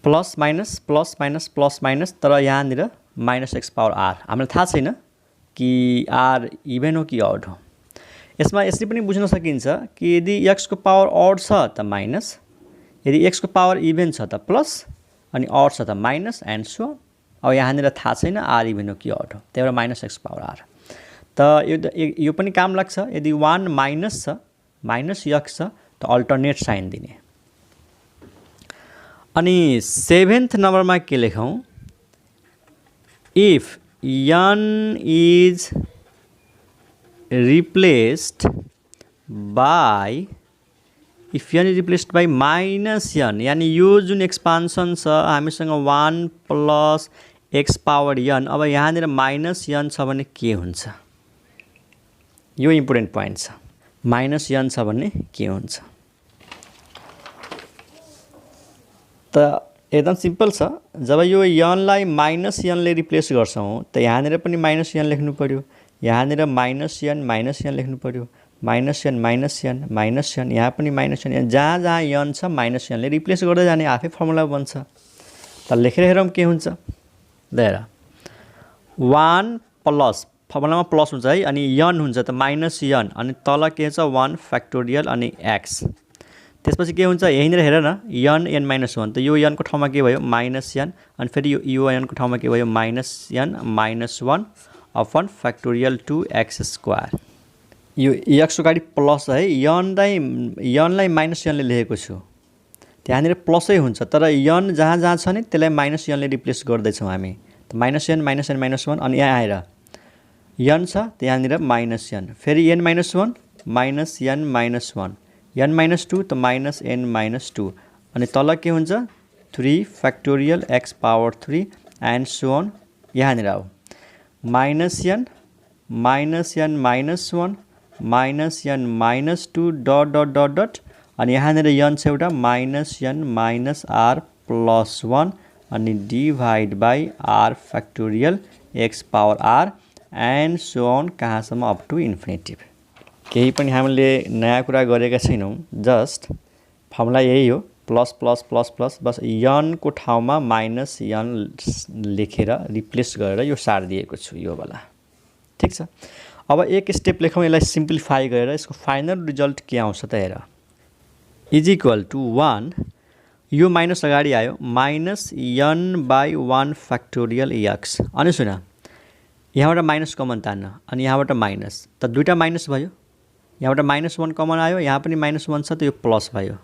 plus minus plus minus plus minus तर यहाँनिर -x पावर r हामीलाई थाहा छैन कि r इभन हो कि अड हो यसमा यसरी पनि बुझ्न सकिन्छ कि यदि x को पावर अड छ त माइनस यदि x को पावर इभन छ त प्लस अनि अड छ त माइनस एन्ड सो अब यहाँनिर थाहा छैन r इभन हो कि अड हो त्यही भएर -x पावर r त यो पनि काम लाग्छ यदि 1 माइनस छ -x छ त अल्टरनेट साइन दिने अनि 7th नम्बरमा के लेखौं if n is replaced by -n यानी यो जुन एक्सपान्सन छ हामीसँग 1 + x पावर n अब यहाँनिर -n छ भने के हुन्छ यो इम्पोर्टेन्ट पोइन्ट छ -n छ भने के हुन्छ त एकदम सिम्पल छ। जब यो यनलाई माइनस यनले रिप्लेस गर्छौँ त यहाँनिर पनि माइनस यन लेख्नु पर्यो, यहाँनिर माइनस यन लेख्नु पर्यो, माइनस यन यहाँ पनि माइनस यन, जहाँ जहाँ यन छ माइनस यनले रिप्लेस गर्दै जाने आफै फर्मुला बन्छ। त लेखेर हेरौँ के हुन्छ। हेर 1 प्लस फर्मुलामा प्लस हुन्छ है, अनि यन हुन्छ त माइनस यन, अनि तल के छ 1 फ्याक्टोरियल अनि एक्स। त्यसपछि के हुन्छ यहीँनिर हेर न यन एन माइनस 1, त यो यनको ठाउँमा के भयो माइनस यन, अनि फेरि यो यनको ठाउँमा के भयो minus n minus 1 upon factorial 2x²। यो एक्स अगाडि प्लस है, यनलाई माइनस यनले लेखेको छु, त्यहाँनिर प्लसै हुन्छ, तर यन जहाँ जहाँ छ नि त्यसलाई माइनस यनले रिप्लेस गर्दैछौँ हामी। त माइनस यन माइनस 1, अनि यहाँ आएर यन छ त यहाँनिर माइनस यन, फेरि n minus 1 minus n minus 1, n minus 2 त माइनस एन माइनस 2, अनि तल के हुन्छ 3 factorial x power 3 and so on. यहाँनिर आऊ minus n minus 1 minus n minus 2 dot dot dot dot, अनि यहाँनिर यन छ एउटा minus n minus r plus 1, अनि divide by r factorial x power r and so on, कहाँसम्म up to infinity. केही पनि हामीले नयाँ कुरा गरेका छैनौँ, जस्ट फर्मुला यही हो प्लस प्लस प्लस प्लस, बस यनको ठाउँमा माइनस यन लेखेर रिप्लेस गरेर यो सारिदिएको छु यो वाला। ठिक छ, अब एक स्टेप लेखौँ, यसलाई सिम्प्लिफाई गरेर यसको फाइनल रिजल्ट के आउँछ त हेर। इज इक्वल टु 1, यो माइनस अगाडि आयो minus N by 1 factorial x, अनि सुन यहाँबाट माइनस कमन तान्न, अनि यहाँबाट माइनस, त दुईवटा माइनस भयो, यहाँबाट माइनस 1 कमन आयो, यहाँ पनि माइनस 1 छ त यो प्लस भयो,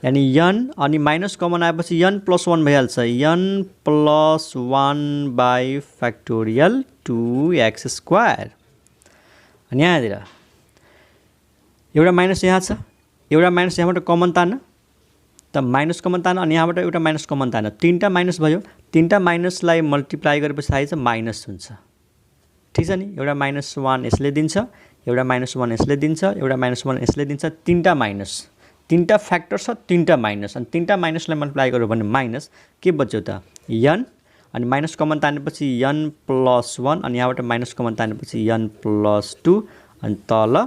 यानि यन अनि माइनस कमन आएपछि यन प्लस 1 भइहाल्छ, यन प्लस 1 बाई फ्याक्टोरियल 2x²। अनि यहाँनिर एउटा माइनस यहाँ छ, एउटा माइनस यहाँबाट कमन तान्न, त माइनस कमन तान्न, अनि यहाँबाट एउटा माइनस कमन तान्न, तीनटा माइनस भयो, तीनटा माइनसलाई मल्टिप्लाई गरेपछि थाहै छ माइनस हुन्छ। ठिक छ नि, एउटा माइनस 1 यसले दिन्छ, एउटा माइनस 1 यसले दिन्छ, एउटा माइनस 1 यसले दिन्छ, तीनटा माइनस, तीनटा फ्याक्टर छ, तीनटा माइनस, अनि तीनटा माइनसलाई मल्टिप्लाई गर्यो भने माइनस के बच्यो त यन, अनि माइनस कमन तानेपछि यन प्लस 1, अनि यहाँबाट माइनस कमन तानेपछि यन प्लस 2, अनि तल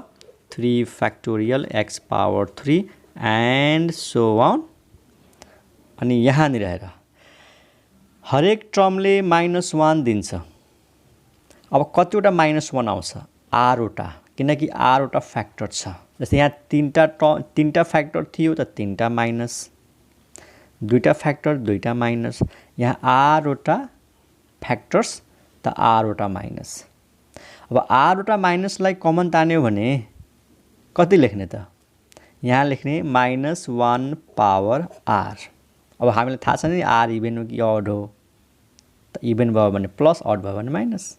3 factorial x power 3 and so on. अनि यहाँनिर हेर हरेक टर्मले माइनस 1 दिन्छ। अब कतिवटा माइनस 1 आउँछ आरवटा, किनकि आरवटा फ्याक्टर छ। जस्तै यहाँ तीनटा फ्याक्टर थियो त तीनटा माइनस, दुईटा फ्याक्टर दुईटा माइनस, यहाँ आरवटा फ्याक्टर्स त आरवटा माइनस। अब आरवटा माइनसलाई कमन तान्यो भने कति लेख्ने त, यहाँ लेख्ने माइनस 1 पावर आर। अब हामीलाई थाहा छ नि आर इभेन हो कि अड हो, त इभेन भयो भने प्लस, अड भयो भने माइनस।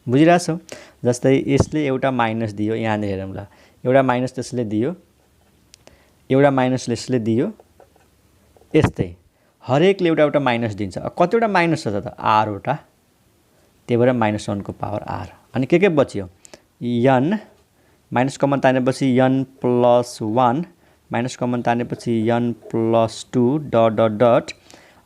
बुझिरहेछौ, जस्तै यसले एउटा माइनस दियो, यहाँनिर हेरौँ ल, एउटा माइनस त्यसले दियो, एउटा माइनस यसले दियो, यस्तै हरेकले एउटा एउटा माइनस दिन्छ। कतिवटा माइनस छ त आरवटा, त्यही भएर माइनस 1 को पावर आर। अनि के बच्यो यन, माइनस कमन तानेपछि यन प्लस 1, माइनस कमन तानेपछि n plus 2 dot dot dot,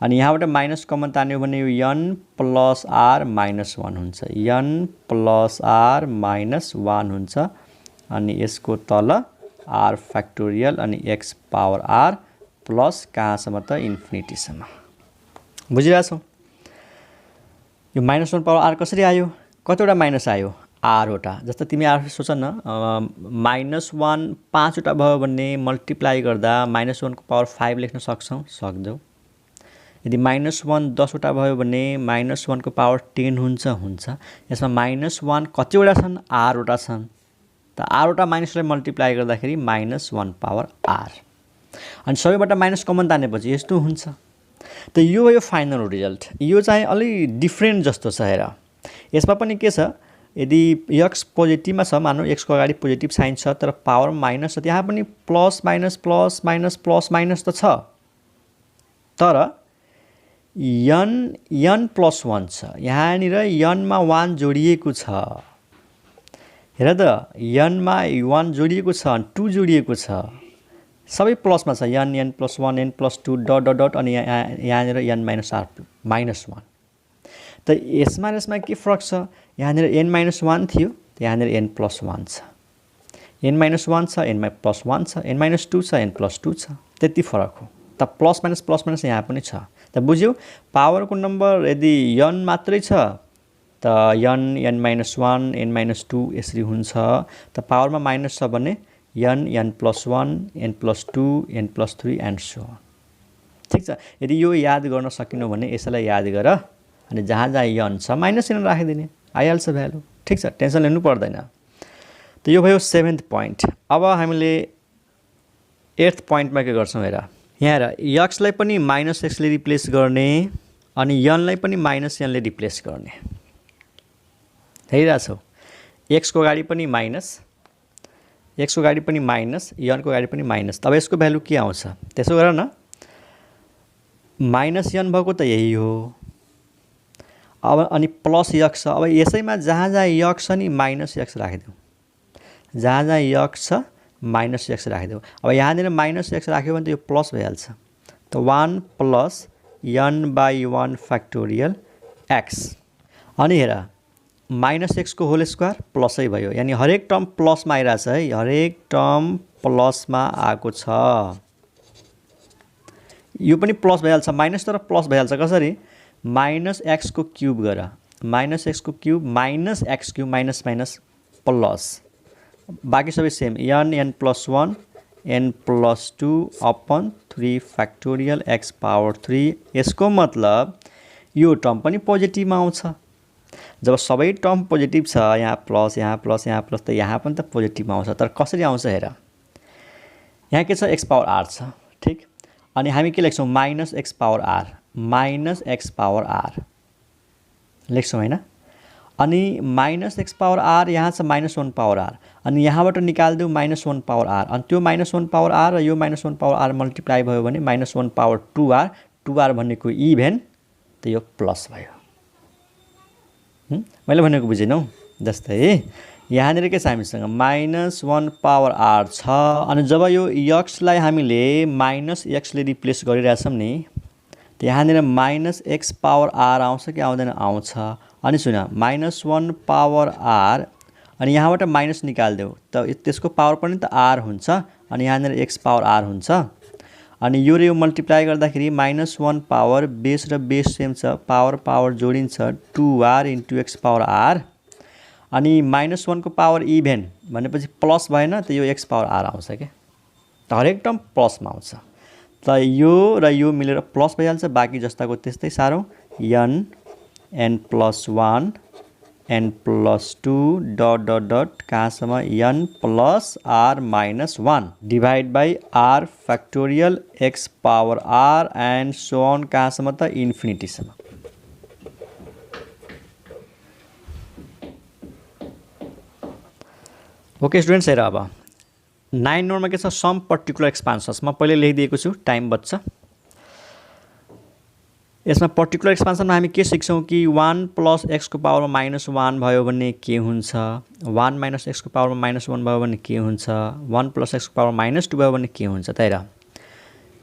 अनि यहाँबाट माइनस कमन तान्यो भने यो यन प्लस आर माइनस 1 हुन्छ, यन प्लस आर माइनस 1 हुन्छ, अनि यसको तल आर फ्याक्टोरियल अनि एक्स पावर आर प्लस कहाँसम्म त इन्फिनिटीसम्म। बुझिरहेछौ, यो माइनस 1 पावर आर कसरी आयो, कतिवटा माइनस आयो आरवटा। जस्तो तिमी आफै सोच न, माइनस 1 5वटा भयो भने मल्टिप्लाई गर्दा माइनस 1 को पावर 5 लेख्न सक्छौँ, सक्छौ। यदि माइनस 1 10वटा भयो भने माइनस 1 को पावर 10 हुन्छ। यसमा माइनस 1 कतिवटा छन् आरवटा छन्, त आरवटा माइनसलाई मल्टिप्लाई गर्दाखेरि माइनस 1 पावर आर, अनि सबैबाट माइनस कमन तानेपछि यस्तो हुन्छ। त यो भयो फाइनल रिजल्ट। यो चाहिँ अलि डिफ्रेन्ट जस्तो छ। हेर यसमा पनि के छ, यदि एक्स पोजिटिभमा छ, मानौ एक्सको अगाडि पोजिटिभ साइन छ तर पावर माइनस छ, त्यहाँ पनि plus minus plus minus plus minus त छ, तर यन प्लस 1 छ, यहाँनिर यनमा 1 जोडिएको छ। हेर त यनमा 1 जोडिएको छ, 2 जोडिएको छ, सबै प्लसमा छ n + 1 n + 2 dot dot dot अनि यहाँनिर n - r -1 त यसमा र यसमा के फरक छ यहाँनिर n - 1 थियो यहाँनिर n + 1 छ n - 1 छ n + 1 छ n - 2 छ n + 2 छ त्यति फरक हो त प्लस माइनस यहाँ पनि छ त बुझ्यौ पावरको नम्बर यदि n मात्रै छ त n n - 1 n - 2 यसरी हुन्छ त पावरमा माइनस छ भने n + 1 n + 2 n + 3 and so on ठीक छ यदि यो याद गर्न सकिनु भने यसलाई याद गर अनि जहाँ जहाँ n छ माइनस n राखिदिने आइहाल्छ भ्यालु ठीक छ टेन्सन लिनु पर्दैन त यो भयो 7th पोइन्ट अब हामीले 8th पोइन्टमा के गर्छौं हेर यहाँ हेर x लाई पनि -x ले रिप्लेस गर्ने अनि n लाई पनि -n ले रिप्लेस गर्ने हेरिरा छौ x को अगाडि पनि माइनस x को अगाडि पनि माइनस n को अगाडि पनि माइनस तब यसको भ्यालु के आउँछ त्यसो गर न -n भएको त यही हो अब अनि प्लस x छ अब यसैमा जहाँ जहाँ x छ नि -x राखिदेऊ जहाँ जहाँ x छ -x राखिदेऊ अब यहाँनिर -x राख्यो भने त यो प्लस भइहाल्छ त 1 + n/1 फ्याक्टोरियल x अनि हेर -x को होल स्क्वायर प्लसै भयो यानी हरेक टर्म प्लसमा आइराछ है हरेक टर्म प्लसमा आएको छ यो पनि प्लस भइहाल्छ माइनस तर प्लस भइहाल्छ कसरी -x को क्युब गर -x को cube -x cube minus minus plus बाकी सबै same n + 1 n + 2 upon 3 factorial x power 3 यसको मतलब यो टर्म पनि पोजिटिभमा आउँछ जब सबै टर्म पोजिटिभ छ यहाँ प्लस यहाँ प्लस यहाँ प्लस त यहाँ पनि त पोजिटिभमा आउँछ तर कसरी आउँछ हेर यहाँ के छ x पावर r छ ठीक अनि हामी के लेख्छौं -x power r -x power r लेख्छौं हैन अनि -x पावर r यहाँ छ -1 पावर r अनि यहाँबाट निकाल्दिऊ -1 पावर r अनि त्यो -1 पावर r र यो -1 पावर r मल्टिप्लाई भयो भने -1 पावर 2r भनेको इभेन त यो प्लस भयो मैले भनेको बुझिनौ जस्तै यहाँनिर के छ हामीसँग -1 पावर r छ अनि जब यो x लाई हामीले -x ले रिप्लेस गरिरहेछौं नि त यहाँनिर -x पावर r आउँछ कि आउँदैन आउँछ अनि सुन -1 पावर r अनि यहाँबाट माइनस निकाल्देऊ त त्यसको पावर पनि त r हुन्छ अनि यहाँनिर x पावर r हुन्छ अनि यो र यो मल्टिप्लाई गर्दाखेरि -1 पावर बेस र बेस सेम छ पावर जोडिन्छ 2r * x पावर r अनि -1 को पावर इभेन भनेपछि प्लस भएन त यो x पावर r आउँछ के त हरेक टर्म प्लसमा आउँछ त यो र यो मिलेर प्लस भइहाल्छ बाकी जस्ताको त्यस्तै सारौं n + 1 n + 2 dot dot dot कहाँसम्म n + r - 1 divide by r factorial x power r and so on कहाँसम्म त इन्फिनिटीसम्म ओके स्टुडेन्ट्स हेर अब 9 नम्बरमा के छ सम पर्टिकुलर एक्सपान्सन्स म पहिले लेखिदिएको छु टाइम बच्छ यसमा पर्टिकुलर एक्सपान्सनमा हामी के सिक्छौं कि 1 + x को पावरमा -1 भयो भने के हुन्छ 1 - x को पावरमा -1 भयो भने के हुन्छ 1 + x को पावरमा -2 भयो भने के हुन्छ त हेर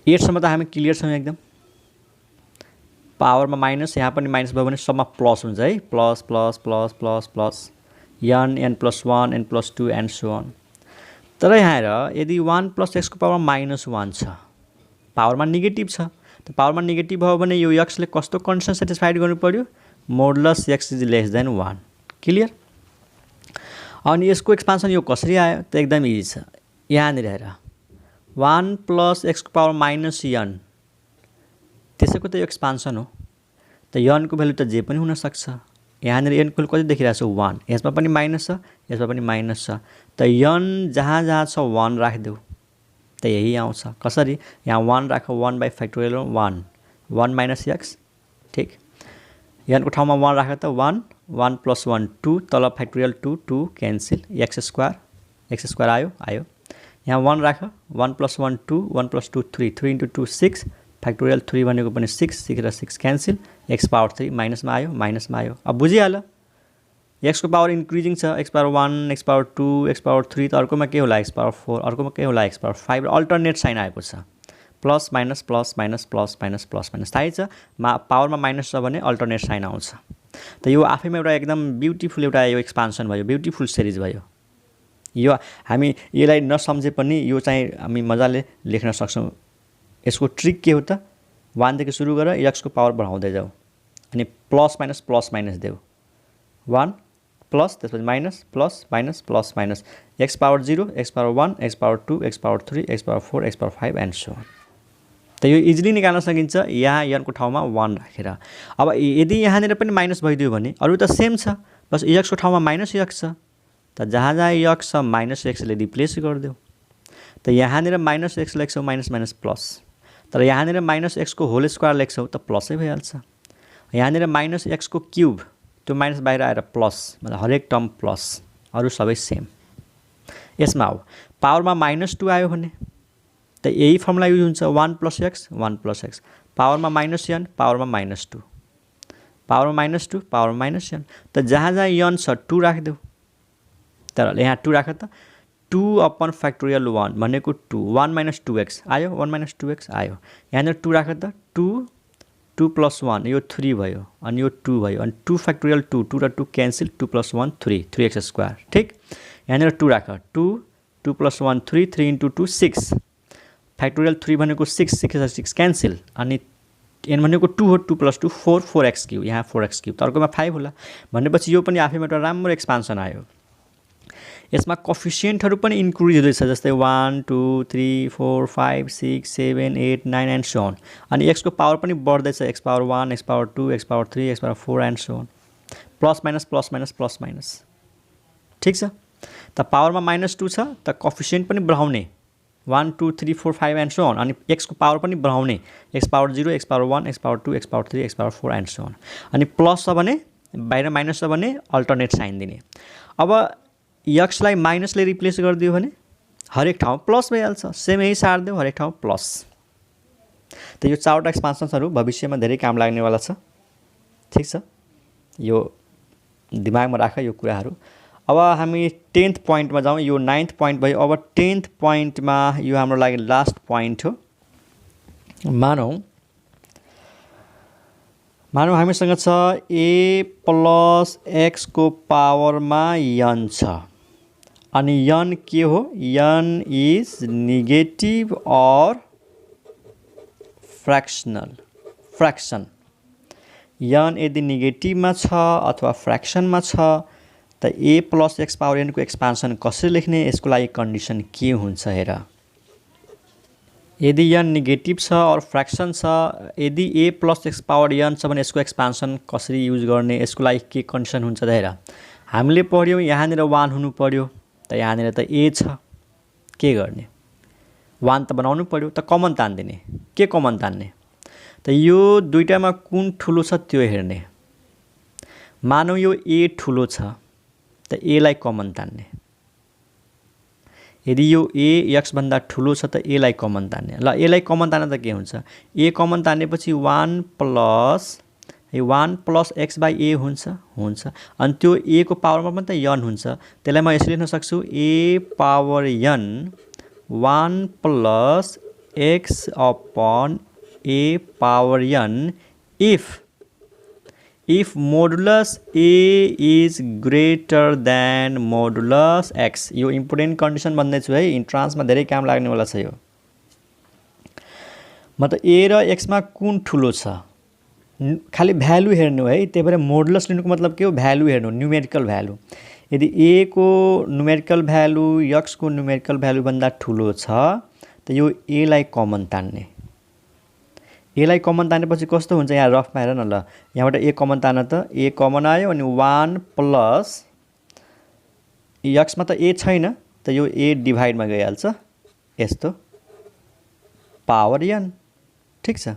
8 सम्म त हामी क्लियर छौं एकदम पावरमा माइनस यहाँ पनि माइनस भयो भने सबमा प्लस हुन्छ है plus plus plus plus plus n + 1 n + 2 and so on तर यहाँ हेर यदि 1 + x को पावरमा -1 छ पावरमा नेगेटिभ छ त पावरमा नेगेटिभ भयो भने यो x ले कस्तो कन्डिसन सेटिस्फाइड गर्नु पर्यो मोडुलस x > 1 क्लियर अनि यसको एक्सपान्सन यो कसरी आयो त एकदम इजी छ यहाँनिर हेर 1 + x को पावरमा -n त्यसैको त यो एक्सपान्सन हो त n को भ्यालु त जे पनि हुन सक्छ यहाँनिर n को कति देखिरहेको छ 1 यसमा पनि माइनस छ यसमा पनि माइनस छ त n जहाँ जहाँ छ 1 राखिदेऊ त यही आउँछ कसरी यहाँ 1 राख 1 बाइ फ्याक्टोरियल 1 1 - x ठीक n को ठाउँमा 1 राख त 1 1 + 1 2 तल फ्याक्टोरियल 2 2 क्यान्सल x स्क्वायर आयो यहाँ 1 राख 1 + 1 2 1 + 2 3 3 * 2 6 फ्याक्टोरियल 3 भनेको पनि 6 6 र 6 क्यान्सल x पावर 3 माइनसमा आयो अब बुझिहाल x को पावर इन्क्रिजिङ छ, x power 1, x power 2, x power 3 त अर्कोमा के होला x पावर 4, अर्कोमा के होला x पावर 5 र अल्टरनेट साइन आएको छ। Plus minus plus minus plus minus plus minus थाहै छ, पावरमा माइनस छ भने अल्टरनेट साइन आउँछ। त यो आफैमा एउटा एकदम ब्युटिफुल एउटा यो एक्सपान्सन भयो, ब्युटिफुल सिरिज भयो। यो हामी यसलाई नसम्झे पनि यो चाहिँ हामी मजाले लेख्न सक्छौँ। यसको ट्रिक के हो त, 1 देखि सुरु गरेर x को पावर बढाउँदै जाऊ अनि प्लस माइनस देऊ। 1 प्लस त्यसपछि minus plus minus plus minus x power 0, x power 1, x power 2, x power 3, x power 4, x power 5 and so on. त यो इजिली निकाल्न सकिन्छ यहाँ n को ठाउँमा 1 राखेर। अब यदि यहाँनिर पनि माइनस भइदियो भने अरु त सेम छ, बस x को ठाउँमा माइनस x छ। त जहाँ जहाँ x छ माइनस x ले रिप्लेस गरिदेऊ। त यहाँनिर माइनस x लेख्छौ माइनस माइनस प्लस, तर यहाँनिर माइनस x को होल स्क्वायर लेख्छौ त प्लसै भइहाल्छ। यहाँनिर माइनस x को क्युब, त्यो माइनस बाहिर आएर प्लस, मतलब हरेक टर्म प्लस, अरु सबै सेम। यसमा हो पावरमा -2 आयो भने त यही फर्मुला युज हुन्छ, 1 + x 1 + x, पावरमा -n पावरमा -2, पावरमा -2 पावरमा -n। त जहाँ जहाँ n छ 2 राखिदेऊ। तर यहाँ 2 राख त 2 अपन फ्याक्टोरियल 1 भनेको 2, 1 - 2x आयो, 1 - 2x आयो। यहाँनिर 2 राख त 2 2 + 1 यो 3 भयो अनि यो 2 भयो अनि 2 फ्याक्टोरियल 2, 2 र 2 क्यान्सल, 2 + 1 3, 3x²। ठीक, यहाँनिर 2 राख, 2 2 + 1 3, 3 × 2 6, फ्याक्टोरियल 3 भनेको 6, 6 6 क्यान्सल अनि n भनेको 2 हो, 2 + 2 4, 4x³ यहाँ 4x³ त अर्कोमा 5 होला भनेपछि यो पनि आफैमा एउटा राम्रो एक्सपान्सन आयो। यसमा कोफिसिएन्टहरु पनि इन्क्रिज हुँदैछ, जस्तै 1 2 3 4 5 6 7 8 9 एन्ड सो अन। अनि x को पावर पनि बढ्दैछ, x power 1, x power 2, x power 3, x power 4 and so on, plus minus plus minus plus minus. ठीक छ, त पावरमा -2 छ त कोफिसिएन्ट पनि बढाउने, 1 2 3 4 5 एन्ड सो अन। अनि x को पावर पनि बढाउने, x power 0, x power 1, x power 2, x power 3, x power 4 and so on. अनि प्लस छ भने बाहिर माइनस छ भने अल्टरनेट साइन दिने। अब x लाई माइनसले रिप्लेस गरिदियो भने हरेक ठाउँ प्लस भइहाल्छ, सेम यही सार देऊ, हरेक ठाउँ प्लस। त यो चारवटा एक्सपान्सन्सहरु भविष्यमा धेरै काम लाग्नेवाला छ। ठीक छ, यो दिमागमा राख यो कुराहरु। अब हामी 10th पोइन्टमा जाउँ, यो 9th पोइन्ट भयो। अब 10th पोइन्टमा यो हाम्रो लागि लास्ट पोइन्ट हो। मानौ हामीसँग छ a + x को पावरमा n छ अनि n के हो, n इज नेगेटिभ और फ्र्याक्सन। n यदि नेगेटिभमा छ अथवा फ्र्याक्सनमा छ त a + x पावर n को एक्सपान्सन कसरी लेख्ने, यसको लागि कन्डिसन के हुन्छ हेर। यदि n नेगेटिभ छ और फ्र्याक्सन छ, यदि a + x पावर n छ भने यसको एक्सपान्सन कसरी युज गर्ने, यसको लागि के कन्डिसन हुन्छ त हेर। हामीले पढ्यौं यहाँनिर 1 हुनु पर्यो, त यहाँनिर त a छ, के गर्ने, 1 त बनाउनु पर्यो, त कमन तान्दिने। के कमन तान्ने त यो दुईटामा कुन ठुलो छ त्यो हेर्ने। मानौ यो a ठुलो छ त a लाई कमन तान्ने, यदि यो a x भन्दा ठुलो छ त a लाई कमन तान्ने। ल a लाई कमन तान्न त के हुन्छ, a कमन तानेपछि 1 + x/a हुन्छ अनि त्यो a को पावरमा पनि त n हुन्छ। त्यसलाई म यसरी लेख्न सक्छु, a power n 1 + x/a power n if modulus a is greater than modulus x। यो इम्पोर्टेन्ट कन्डिसन भन्दैछु है, इन्ट्रान्समा धेरै काम लाग्नेवाला छ यो। मतलब a र x मा कुन ठुलो छ, खाली भ्यालु हेर्नु है, त्यही भएर मोडुलस लिनुको मतलब के हो, भ्यालु हेर्नु, न्युमेरिकल भ्यालु। यदि a को न्युमेरिकल भ्यालु x को न्युमेरिकल भ्यालु भन्दा ठुलो छ त यो a लाई कमन तान्ने। a लाई कमन तानेपछि कस्तो हुन्छ, यहाँ रफमा हेर न, ल यहाँबाट a कमन तान्न त a कमन आयो अनि 1 + x मा त a छैन त यो a डिभाइडमा गइहाल्छ यस्तो पावर n। ठीक छ,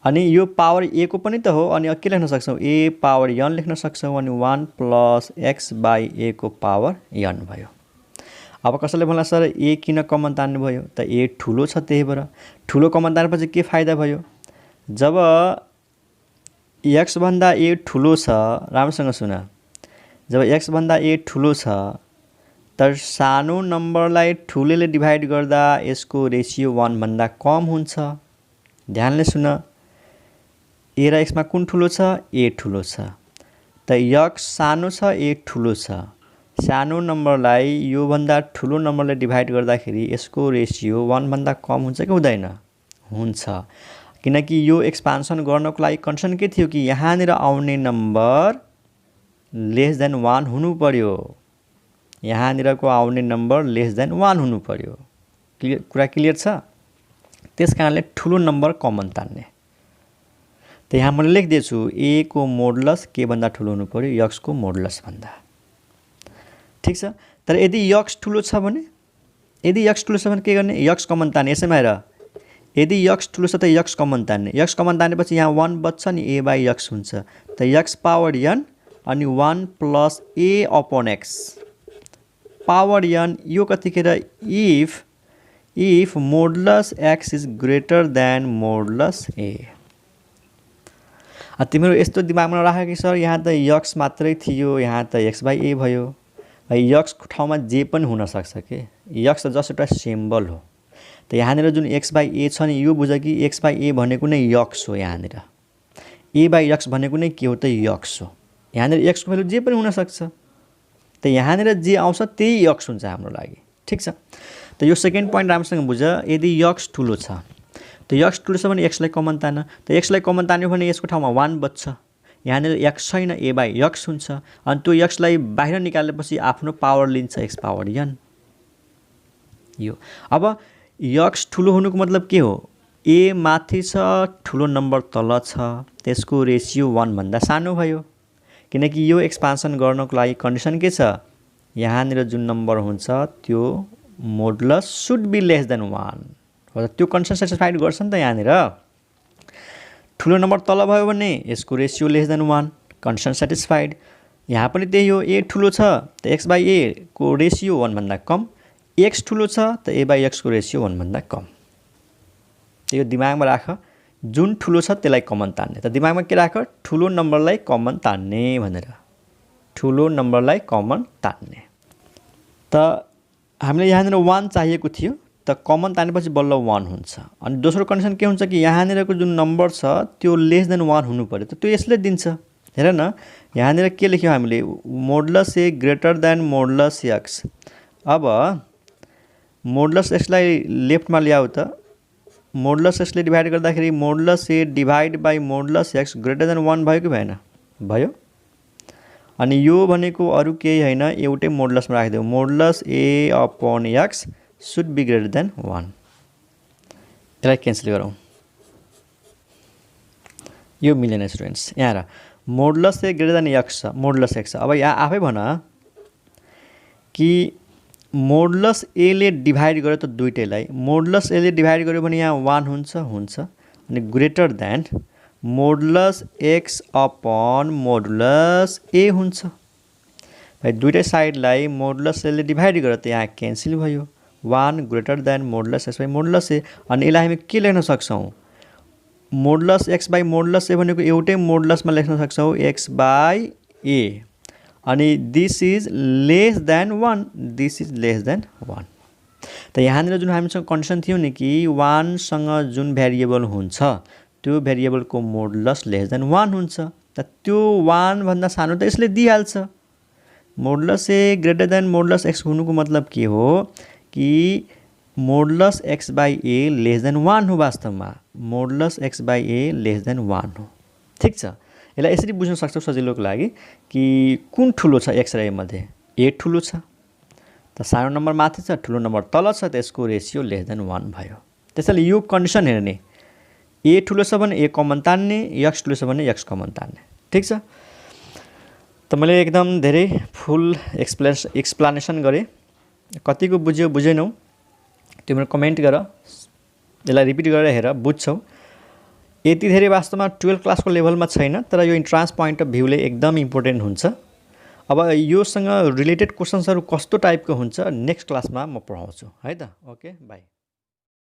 अनि यो पावर a को पनि त हो, अनि के लेख्न सक्छौं, a पावर n लेख्न सक्छौं अनि 1 + x/a को पावर n भयो। अब कसैले भन्ला सर a किन कमन तान्नु भयो, त a ठुलो छ त्यही भएर। ठुलो कमन तानेपछि के फाइदा भयो, जब x भन्दा a ठुलो छ, राम्रोसँग सुन, जब x भन्दा a ठुलो छ तर सानो नम्बरलाई ठुलोले डिभाइड गर्दा यसको रेशियो 1 भन्दा कम हुन्छ। ध्यानले सुन, a र x मा कुन ठुलो छ? a ठुलो छ। त x सानो छ, a ठुलो छ। सानो नम्बरलाई यो भन्दा ठुलो नम्बरले डिभाइड गर्दाखेरि यसको रेशियो 1 भन्दा कम हुन्छ कि हुँदैन? हुन्छ। किनकि यो एक्सपान्सन गर्नको लागि कन्डिसन के थियो कि यहाँनिर आउने नम्बर लेस देन 1 हुनु पर्यो। यहाँनिरको आउने नम्बर लेस देन 1 हुनु पर्यो। कुरा क्लियर छ? त्यसकारणले ठुलो नम्बर कमन तान्ने। त यहाँ मैले लेख्दैछु a को मोडुलस के भन्दा ठुलो हुनु पर्यो x को मोडुलस भन्दा। ठीक छ? तर यदि x ठुलो छ भने के गर्ने? x कमन तान्ने। यसैमा हेर, यदि x ठुलो छ त x कमन तान्ने। x कमन तानेपछि यहाँ 1 बच्छ नि, a by x हुन्छ। त x पावर n अनि 1 plus a upon x power n यो कतिखेर if modulus x is greater than modulus a। तिम्रो यस्तो दिमागमा राख कि सर यहाँ त x मात्रै थियो, यहाँ त x by a भयो। x को ठाउँमा जे पनि हुन सक्छ के। x त जस्ट एउटा सिम्बल हो। त यहाँनिर जुन x by a छ नि, यो बुझ कि x by a भनेको नै x हो। यहाँनिर a by x भनेको नै के हो त? x हो। यहाँनिर x को भ्यालु जे पनि हुन सक्छ। त यहाँनिर जे आउँछ त्यही x हुन्छ हाम्रो लागि। ठीक छ? त यो सेकेन्ड पोइन्ट राम्रोसँग बुझ। यदि x ठुलो छ त x ठुलो छ भने x लाई कमन तान। त x लाई कमन तान्यो भने यसको ठाउँमा 1 बच्छ। यहाँनिर x छैन, a by x हुन्छ। अनि त्यो x लाई बाहिर निकालेपछि आफ्नो पावर लिन्छ x पावर n। यो अब x ठुलो हुनुको मतलब के हो? a माथि छ, ठुलो नम्बर तल छ, त्यसको रेशियो 1 भन्दा सानो भयो। किनकि यो एक्सपान्सन गर्नको लागि कन्डिसन के छ? यहाँनिर जुन नम्बर हुन्छ त्यो modulus should be less than 1 हो। त्यो कन्डिसन सेटिस्फाइड गर्छ नि त। यहाँनिर ठुलो नम्बर तल भयो भने यसको ratio lace than 1, condition satisfied. यहाँ पनि त्यही हो, a ठुलो छ त x by a को रेशियो 1 भन्दा कम, x ठुलो छ त a by x को रेशियो 1 भन्दा कम। यो दिमागमा राख, जुन ठुलो छ त्यसलाई कमन तान्ने। त दिमागमा के राख? ठुलो नम्बरलाई कमन तान्ने भनेर। ठुलो नम्बरलाई कमन तान्ने। त हामीले यहाँनिर 1 चाहिएको थियो, त कमन तानेपछि बल्ल 1 हुन्छ। अनि दोस्रो कन्डिसन के हुन्छ कि यहाँनिरको जुन नम्बर छ त्यो लेस देन 1 हुनु पर्यो। त त्यो यसले दिन्छ। हेर न, यहाँनिर के लेख्यौँ हामीले? Modulus a greater then modulus x। अब मोडुलस x लाई लेफ्टमा ल्याऊ त। मोडुलस x ले डिभाइड गर्दाखेरि modulus a divide by modulus x greater than 1 भयो कि भएन? भयो। अनि यो भनेको अरू केही होइन, एउटै मोडुलसमा राखिदेऊ। Modulus a upon x should b greater than 1। यसलाई क्यान्सल गरौँ। यो मिलेन स्टुडेन्ट्स। यहाँ हेर, modulus a greater than x छ, मोडुलस x छ। अब यहाँ आफै भन कि मोडुलस a ले डिभाइड गर्यो त दुईटैलाई। मोडुलस a ले डिभाइड गर्यो भने यहाँ 1 हुन्छ। अनि greater than modulus x upon modulus a हुन्छ। भाइ दुईटै साइडलाई मोडुलस a ले डिभाइड गर्यो त यहाँ क्यान्सल भयो। 1 greater than modulus x by modulus a। अनि यसलाई हामी के लेख्न सक्छौँ? Modulus x by modulus a भनेको एउटै मोडुलसमा लेख्न सक्छौँ, x बाई a। अनि this is lace than 1, this is lace than 1। त यहाँनिर जुन हामीसँग कन्डिसन थियो नि कि 1 सँग जुन भेरिएबल हुन्छ त्यो भेरिएबलको मोडुलस लेस देन 1 हुन्छ। त त्यो 1 भन्दा सानो त यसले दिइहाल्छ। Modulus a greater then modulus x हुनुको मतलब के हो कि modulus x by a lace than 1 हो। वास्तवमा modulus x by a lace than 1 हो। ठीक छ? यसलाई यसरी बुझ्न सक्छौ सजिलोको लागि कि कुन ठुलो छ x र a मध्ये? a ठुलो छ त सानो नम्बर माथि छ, ठुलो नम्बर तल छ, त्यसको रेशियो लेस देन 1 भयो। त्यसैले यो कन्डिसन हेर्ने, a ठुलो छ भने a कमन तान्ने, x ठुलो छ भने x कमन तान्ने। ठीक छ? त मैले एकदम धेरै फुल एक्सप्लेनेसन गरेँ। कतिको बुझ्यो बुझेनौ तिम्रो कमेन्ट गर। यसलाई रिपिट गरेर हेर, बुझ्छौ। यति धेरै वास्तवमा 12 क्लासको लेभलमा छैन, तर यो इन्ट्रान्स पोइन्ट अफ भ्यूले एकदम इम्पोर्टेन्ट हुन्छ। अब योसँग रिलेटेड क्वेसन्सहरू कस्तो टाइपको हुन्छ नेक्स्ट क्लासमा म पढाउँछु है त। Okay, by.